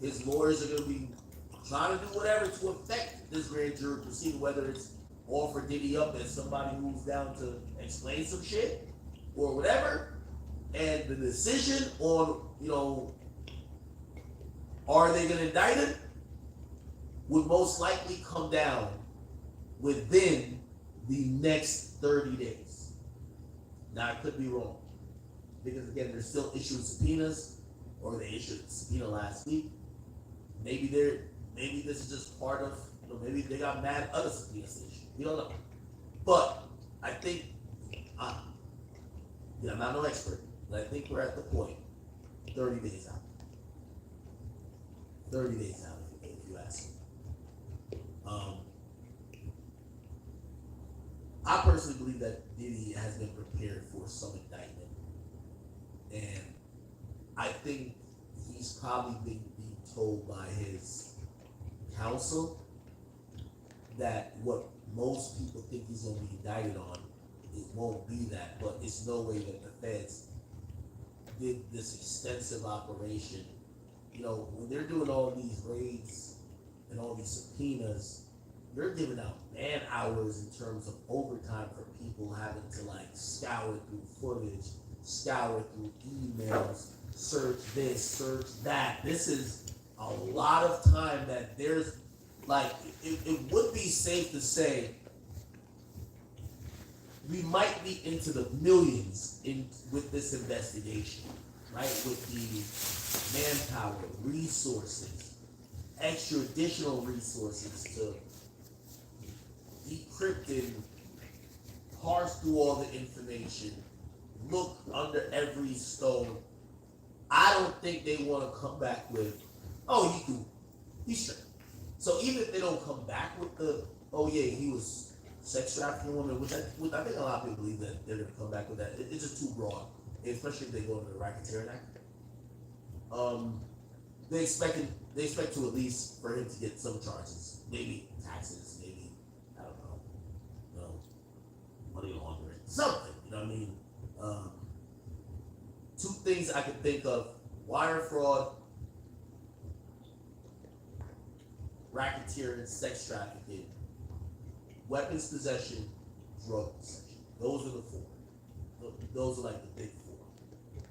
his lawyers are going to be trying to do whatever to affect this grand jury proceeding, whether it's offer Diddy up as somebody who's down to explain some shit or whatever. And the decision on, are they going to indict him, would most likely come down within the next 30 days. Now, I could be wrong, because again, they're still issuing subpoenas, or they issued a subpoena last week. Maybe this is just part of, maybe they got mad other subpoenas to issue. We don't know. But I think, I'm not no expert, but I think we're at the point, 30 days out. 30 days out, if you ask me. I personally believe that Diddy has been prepared for some indictment And I think he's probably being told by his counsel that what most people think he's gonna be indicted on, it won't be that, but it's no way that the feds did this extensive operation. You know, when they're doing all these raids and all these subpoenas, you're giving out man hours in terms of overtime for people having to like scour through footage, scour through emails, search this, search that. This is a lot of time that there's like, it would be safe to say we might be into the millions with this investigation, right? With the manpower, resources, extra additional resources to decrypt and parse through all the information, look under every stone. I don't think they want to come back with, oh, he's straight. So even if they don't come back with the, oh yeah, he was sex trafficking women, which I think a lot of people believe that they're gonna come back with that. It's just too broad, especially if they go into the Racketeering Act. They expect to at least for him to get some charges, maybe taxes, maybe I don't know, money laundering, something. You know what I mean? Two things I can think of: wire fraud, racketeering, sex trafficking, weapons possession, drug possession. Those are the four. Those are like the big four.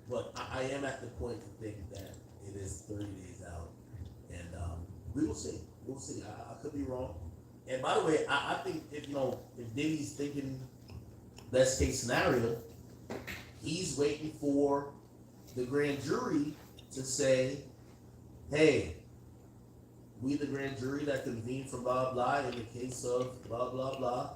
But I am at the point to think that it is 30 days out, and we will see. We'll see. I could be wrong. And by the way, I think if Diddy's thinking best case scenario, he's waiting for the grand jury to say, hey, we, the grand jury that convened for blah blah in the case of blah blah blah,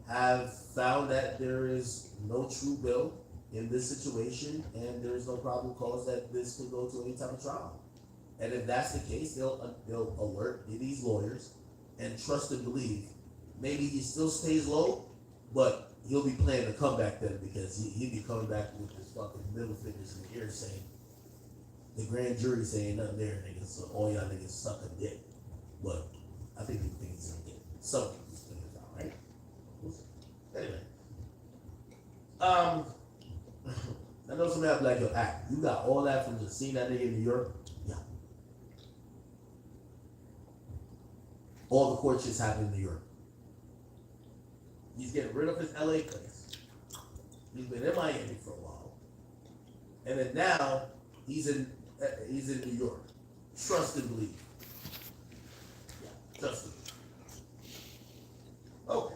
have found that there is no true bill in this situation, and there is no probable cause that this could go to any type of trial. And if that's the case, they'll alert these lawyers and trust and believe. Maybe he still stays low, but he'll be planning to come back then, because he'll be coming back with his fucking middle fingers in the air saying, the grand jury saying nothing there, niggas, so all y'all niggas suck a dick. But I think he's gonna get something of these fingers out, right? Anyway. I know somebody have like your act. You got all that from just seeing that nigga in New York? Yeah. All the court shit's happening in New York. He's getting rid of his LA place. He's been in Miami for a while. And then now he's in New York. Trust and believe. Yeah, trust and believe. Okay.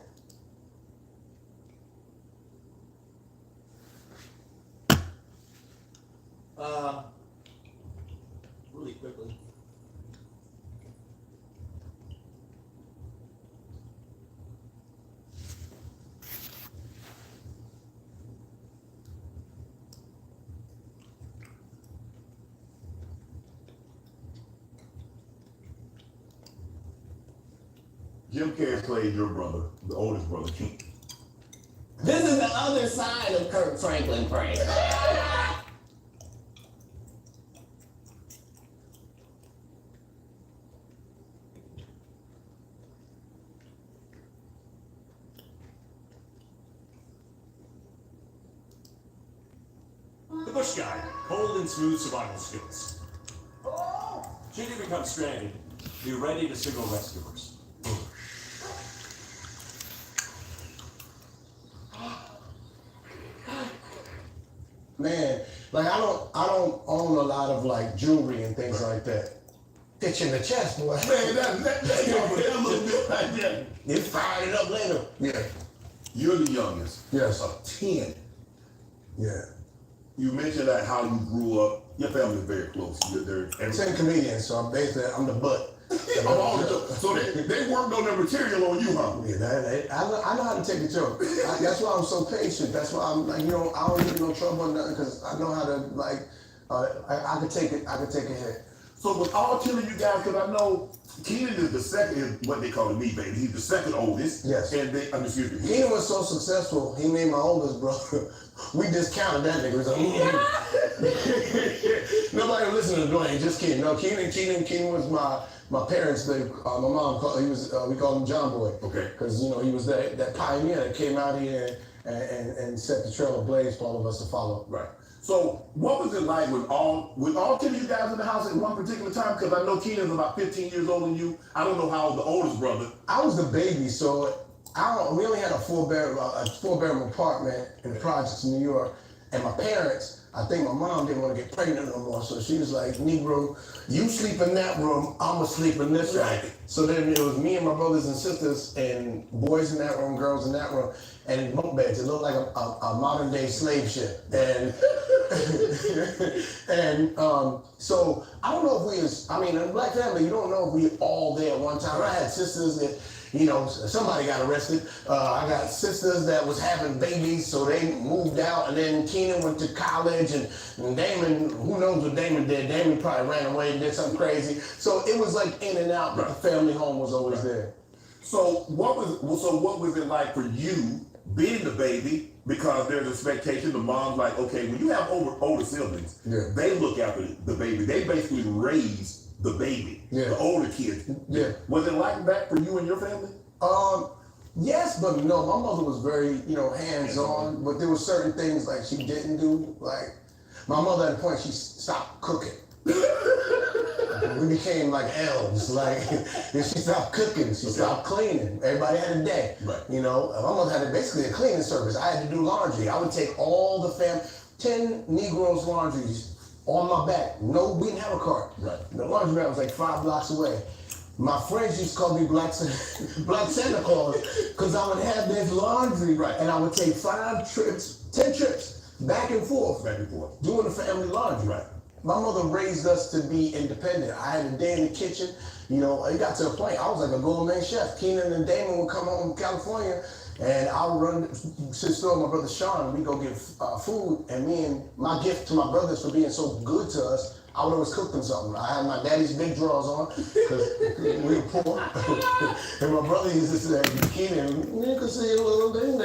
Really quickly. Jim Carrey played your brother, the oldest brother, King. This is the other side of Kirk Franklin praying. The Bush guy, bold and smooth survival skills. Should you become stranded, be ready to signal rescuers. Man, like I don't own a lot of like jewelry and things like that. Pitch in the chest, boy. Man, that little bit like that. You fired it up later. Yeah. You're the youngest. Yes. Of 10. Yeah. You mentioned that how you grew up. Your family is very close. They're 10 comedians, so I'm the butt. So they worked on their material on you, huh? Yeah, I know how to take a joke. That's why I'm so patient. That's why I'm like, I don't get no trouble or nothing, because I know how to like, I could take it. I could take a hit. So with all 10 of you guys, because I know Keenan is the second, is what they call me, baby. He's the second oldest. Yes. And they, excuse me. Keenan was so successful, he made my oldest brother. We discounted that nigga. It was like, nobody listened to Dwayne, just Keenan. No, Keenan was my parents. My mom called, we called him John Boy. Okay. Because, you know, he was that pioneer that came out here and set the trail ablaze for all of us to follow. Right. So what was it like with all 10 of you guys in the house at one particular time? Because I know Keenan's about 15 years older than you. I don't know how old the oldest brother. I was the baby, so we only had a four-bedroom apartment in the projects in New York, and my parents, I think my mom didn't want to get pregnant no more, so she was like, Negro, you sleep in that room, I'ma sleep in this room. So then it was me and my brothers and sisters, and boys in that room, girls in that room, and in bunk beds. It looked like a modern day slave ship. And so I don't know if in a black family, you don't know if we all there at one time. I had sisters that, you know, somebody got arrested. I got sisters that was having babies, so they moved out, and then Keenan went to college, and Damon, who knows what Damon did? Damon probably ran away and did something crazy. So it was like in and out, but the family home was always there. So what was it like for you being the baby? Because there's expectation. The mom's like, okay, when you have older siblings, they look after the baby. They basically raise the baby, the older kids. Yeah. Was it like that for you and your family? Yes, but no. My mother was very, hands-on, but there were certain things like she didn't do. Like my mother at a point she stopped cooking. We became like elves. Like if she stopped cooking, she stopped cleaning. Everybody had a day. Right. You know, my mother had basically a cleaning service. I had to do laundry. I would take all the 10 Negroes' laundries on my back. No, we didn't have a cart. Right. The laundromat was like 5 blocks away. My friends used to call me Black Santa Claus because I would have this laundry, and I would take 10 trips, back and forth, doing the family laundry. Right. My mother raised us to be independent. I had a day in the kitchen. You know, it got to a point, I was like a gourmet chef. Keenan and Damon would come home from California, and I would run to the store with my brother Sean, and we'd go get food, and my gift to my brothers for being so good to us, I would always cook them something. I had my daddy's big drawers on, because we were poor. And my brother used to say, Keenan, you can see a little thing.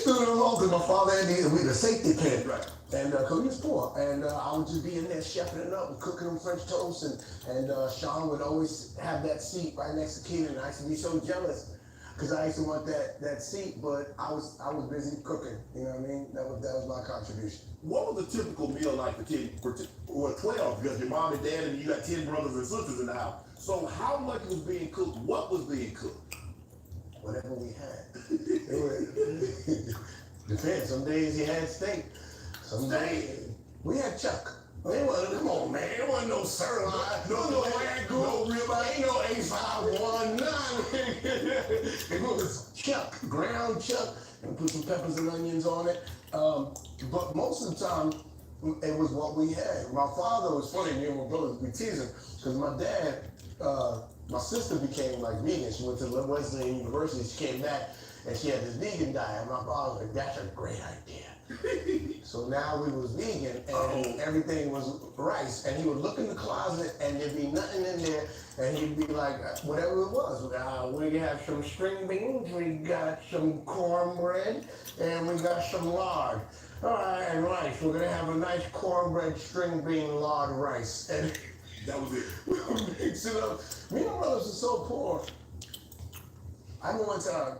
Through the hole, because my father had the safety pin. Right. And because he was poor, and I would just be in there chefing it up and cooking them French toast, and Sean would always have that seat right next to Keenan, and I used to be so jealous because I used to want that seat, but I was busy cooking. You know what I mean? That was my contribution. What was a typical meal like for 12? Because your mom and dad, and you got 10 brothers and sisters in the house. So how much was being cooked? What was being cooked? Whatever we had. It depends. Some days you had steak. Some days we had chuck. Come on, man. There wasn't no sirloin. No Wagyu. Ain't no A519. It was chuck, ground chuck, and put some peppers and onions on it. But most of the time, it was what we had. My father was funny. Me and my brothers, we teased him because my dad, my sister became like vegan. She went to Wesleyan University. She came back and she had this vegan diet. My father was like, "That's a great idea." So now we was vegan and everything was rice, and he would look in the closet and there'd be nothing in there, and he'd be like, whatever it was, we got some string beans, we got some cornbread, and we got some lard. All right, and rice. We're gonna have a nice cornbread, string bean, lard rice. And that was it. Me and my brothers are so poor. I remember one time,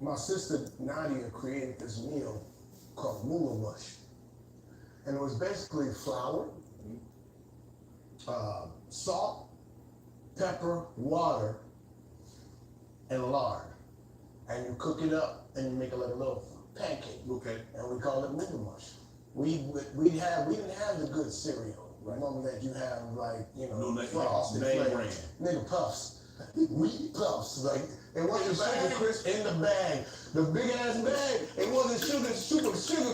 my sister Nadia created this meal called moolah mush. And it was basically flour, salt, pepper, water, and lard. And you cook it up and you make it like a little pancake. Okay. And we call it moolah mush. We didn't have the good cereal. Right. Remember that you have frosted flakes. Nigga puffs. Wheat puffs, like it wasn't sugar crisp in the bag, the big ass bag. It wasn't sugar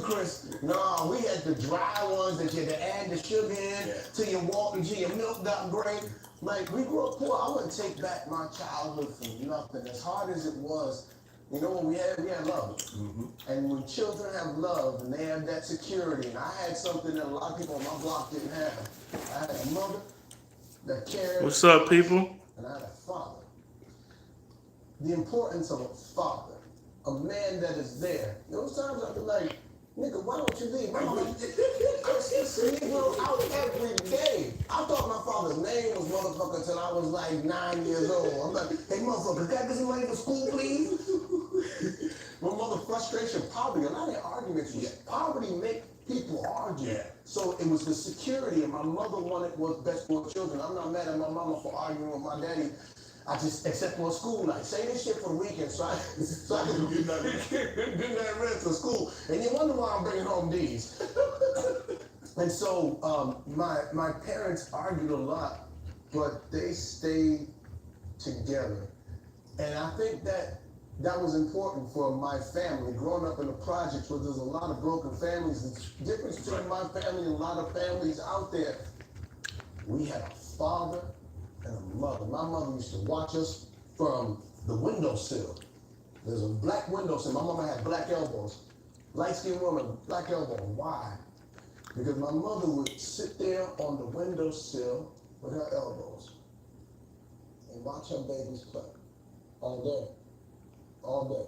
crisp. No, we had the dry ones that you had to add the sugar in till you walk until your milk got great. Like we grew up poor. I wouldn't take back my childhood for nothing. As hard as it was, You know what we had? We had love. And when children have love and they have that security, and I had something that a lot of people on my block didn't have. I had a mother that cared. What's up, people? And I had a father. The importance of a father, a man that is there. Those times I'd be like, nigga, why don't you leave? I see this Negro out every day. I thought my father's name was motherfucker until I was like 9 years old. I'm like, hey motherfucker, can I get some money for school, please? My mother frustration, poverty, a lot of arguments was poverty make people argue. So it was the security, and my mother wanted what's best for her children. I'm not mad at my mama for arguing with my daddy. I just, except on school night, say this shit for the weekend, so I can get that rest for school. And you wonder why I'm bringing home D's. And so my parents argued a lot, but they stayed together. And I think that was important for my family. Growing up in the projects where there's a lot of broken families, the difference between my family and a lot of families out there, we had a father and a mother. My mother used to watch us from the windowsill. There's a black windowsill. My mama had black elbows. Light-skinned woman, black elbow. Why? Because my mother would sit there on the windowsill with her elbows and watch her babies play all day. All day.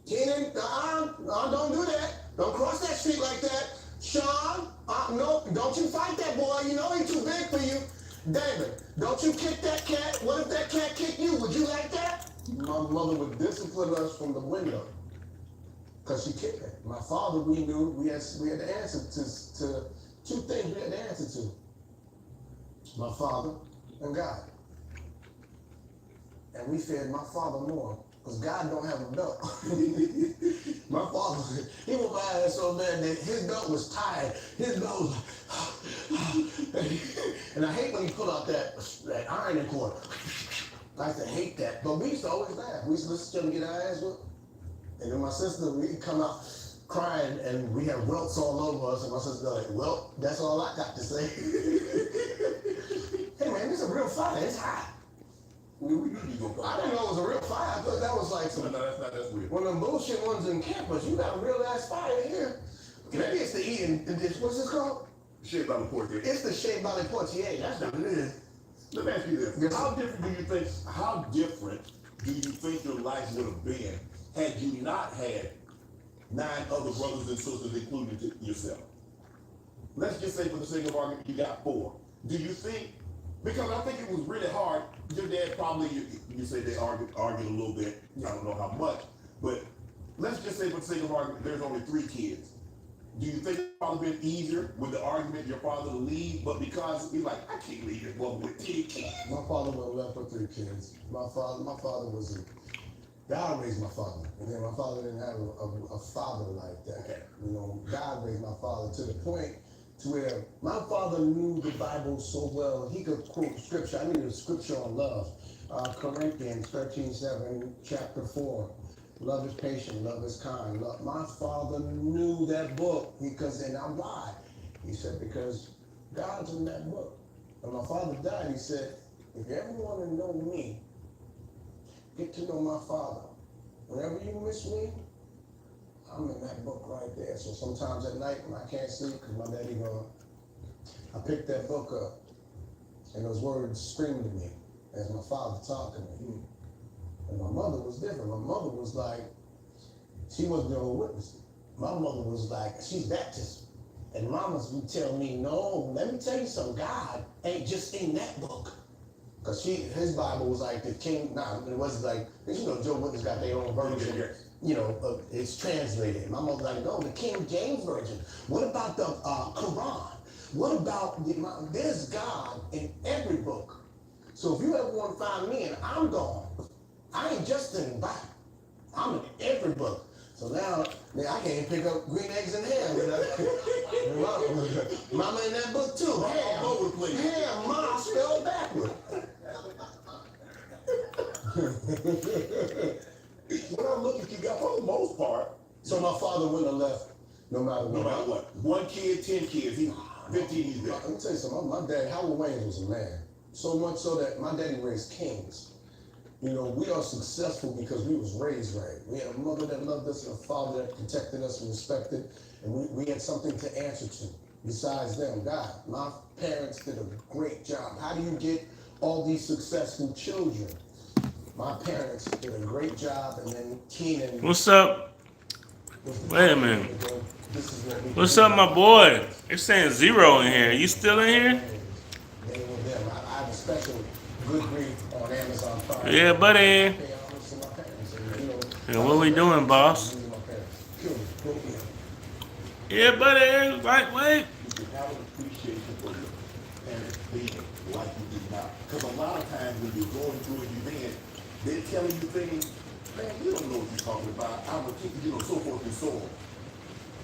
Kenan, don't do that. Don't cross that street like that. Sean, no, don't you fight that boy. You know he's too big for you. David, don't you kick that cat. What if that cat kicked you? Would you like that? My mother would discipline us from the window because she kicked her. My father, we knew we had to answer to two things we had to answer to. My father and God. And we feared my father more. Because God don't have a belt. My father, he was my ass so bad that his belt was tied. His belt was like, and I hate when he pull out that ironing cord. I used to hate that. But we used to always laugh. We used to listen to him get our ass whooped. And then my sister, we'd come out crying and we had welts all over us. And my sister was like, well, that's all I got to say. Hey man, this is a real fire. It's hot. I didn't know it was a real fire. I thought that was like some. No, that's weird. One of them bullshit ones in campus. You got a real ass fire here. Maybe it's the eating. What's this called? Shea Valley Portier. It's the Shea Valley Portier. That's what it is. Let me ask you this. How different do you think your life would have been had you not had 9 other brothers and sisters, including yourself? Let's just say for the sake of argument, you got 4. Do you think? Because I think it was really hard. Your dad probably, you say they argued a little bit. I don't know how much. But let's just say for the sake of argument, there's only 3 kids. Do you think it probably been easier with the argument your father to leave, but because he's like, I can't leave this woman with 10 kids? My father would have left for 3 kids. My father was God raised my father. And then my father didn't have a father like that. Okay. You know, God raised my father to the point to where my father knew the Bible so well, he could quote scripture. I needed a scripture on love. Corinthians 13:7, chapter 4. Love is patient, love is kind. My father knew that book because, and I'm why? He said, because God's in that book. When my father died, he said, if you ever want to know me, get to know my father. Whenever you miss me, I'm in that book right there. So sometimes at night when I can't sleep because my daddy gone, I pick that book up and those words scream to me as my father talked to me. And my mother was different. My mother was like, she wasn't the old witness. My mother was like, she's Baptist. And mamas would tell me, no, let me tell you something, God ain't just in that book. Because his Bible was like the King, it wasn't like, you know, Joe Witness got their own version. You know, it's translated. My mother was like, no, the King James Version. What about the Quran? What about, there's God in every book. So if you ever want to find me and I'm gone, I ain't just in the Bible. I'm in every book. So now I can't pick up green eggs and ham. Mama in that book too. Ham, Ma spelled backward. When I look at you guys, for the most part. So my father wouldn't have left no matter what. 1 kid, 10 kids. 15 he's there. Let me tell you something. My dad, Howard Waynes was a man. So much so that my daddy raised kings. You know, we are successful because we was raised right. We had a mother that loved us and a father that protected us and respected, and we had something to answer to besides them. God, my parents did a great job. How do you get all these successful children? My parents did a great job, and then Keenan. What's up? Wait a minute. What's up, my boy? They're saying 0 in here. You still in here? They were them. I have a special good grief on Amazon Prime. Yeah, buddy. Yeah, what we doing, boss? Yeah, buddy. Right, wait. You should have an appreciation for your parents being like you do now. Because a lot of times when you're going through an event, they're telling you things, man, you don't know what you're talking about. I'm a kid, you know, so forth and so on.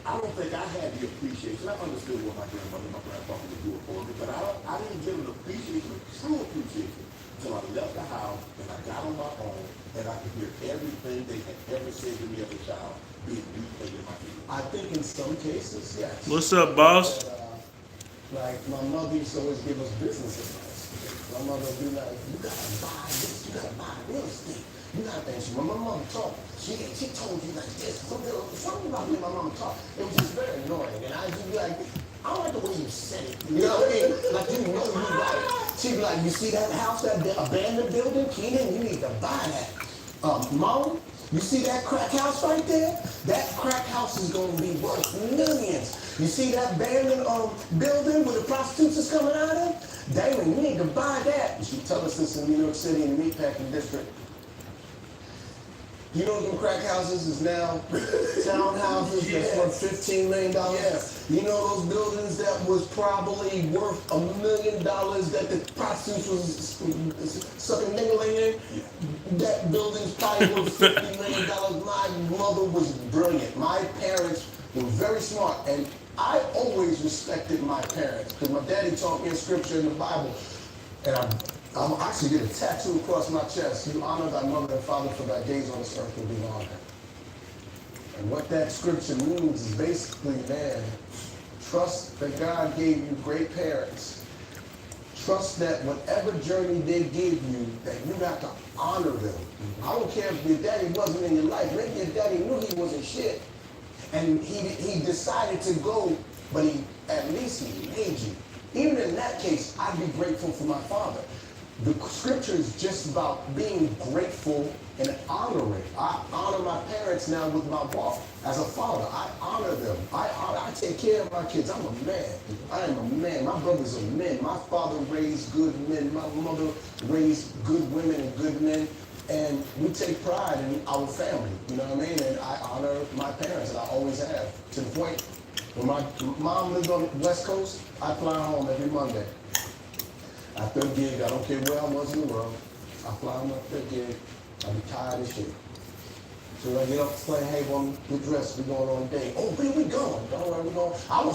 I don't think I had the appreciation. I understood what my grandmother and my grandfather would do it for me, but I didn't get an appreciation, a true appreciation, until I left the house and I got on my own and I could hear everything they had ever said to me as a child being replayed in my ear. I think in some cases, yes. What's up, boss? Like my mother used to always give us business advice. My mother would be like, you gotta buy this, you gotta buy real estate. You gotta think, when my mom talked, she told you like this, something about me, my mom talked. It was just very annoying. And I'd just be like, I don't like the way you said it. You know what I mean? Like you know you got it. She'd be like, you see that house, that abandoned building? Keenan, you need to buy that. Mom, you see that crack house right there? That crack house is gonna be worth millions. You see that abandoned building where the prostitutes is coming out of? Damon, you need to buy that. And she'd tell us this in New York City in the meatpacking district. You know them crack houses is now townhouses that's worth $15 million? Yes. You know those buildings that was probably worth $1 million that the prostitutes was sucking niggerling in? That building's probably worth $50 million. My mother was brilliant. My parents were very smart, and I always respected my parents because my daddy taught me in scripture in the Bible, and I actually did a tattoo across my chest. You honor thy mother and father, for thy days on this earth will be longer. And what that scripture means is basically, man, trust that God gave you great parents. Trust that whatever journey they gave you, that you got to honor them. I don't care if your daddy wasn't in your life. Maybe your daddy knew he wasn't shit. And he decided to go, but at least he made you. Even in that case, I'd be grateful for my father. The scripture is just about being grateful and honoring. I honor my parents now with my walk. As a father, I honor them. I take care of my kids. I'm a man. I am a man. My brothers are men. My father raised good men. My mother raised good women and good men. And we take pride in our family. You know what I mean? And I honor my parents, and I always have. To the point, when my mom lived on the West Coast, I fly home every Monday. After a gig, I don't care where I was in the world, I fly home after a gig, I be tired as shit. So when I get off the plane, hey woman, get dressed, we going on a date. Oh, where we going? Don't worry, we going. I was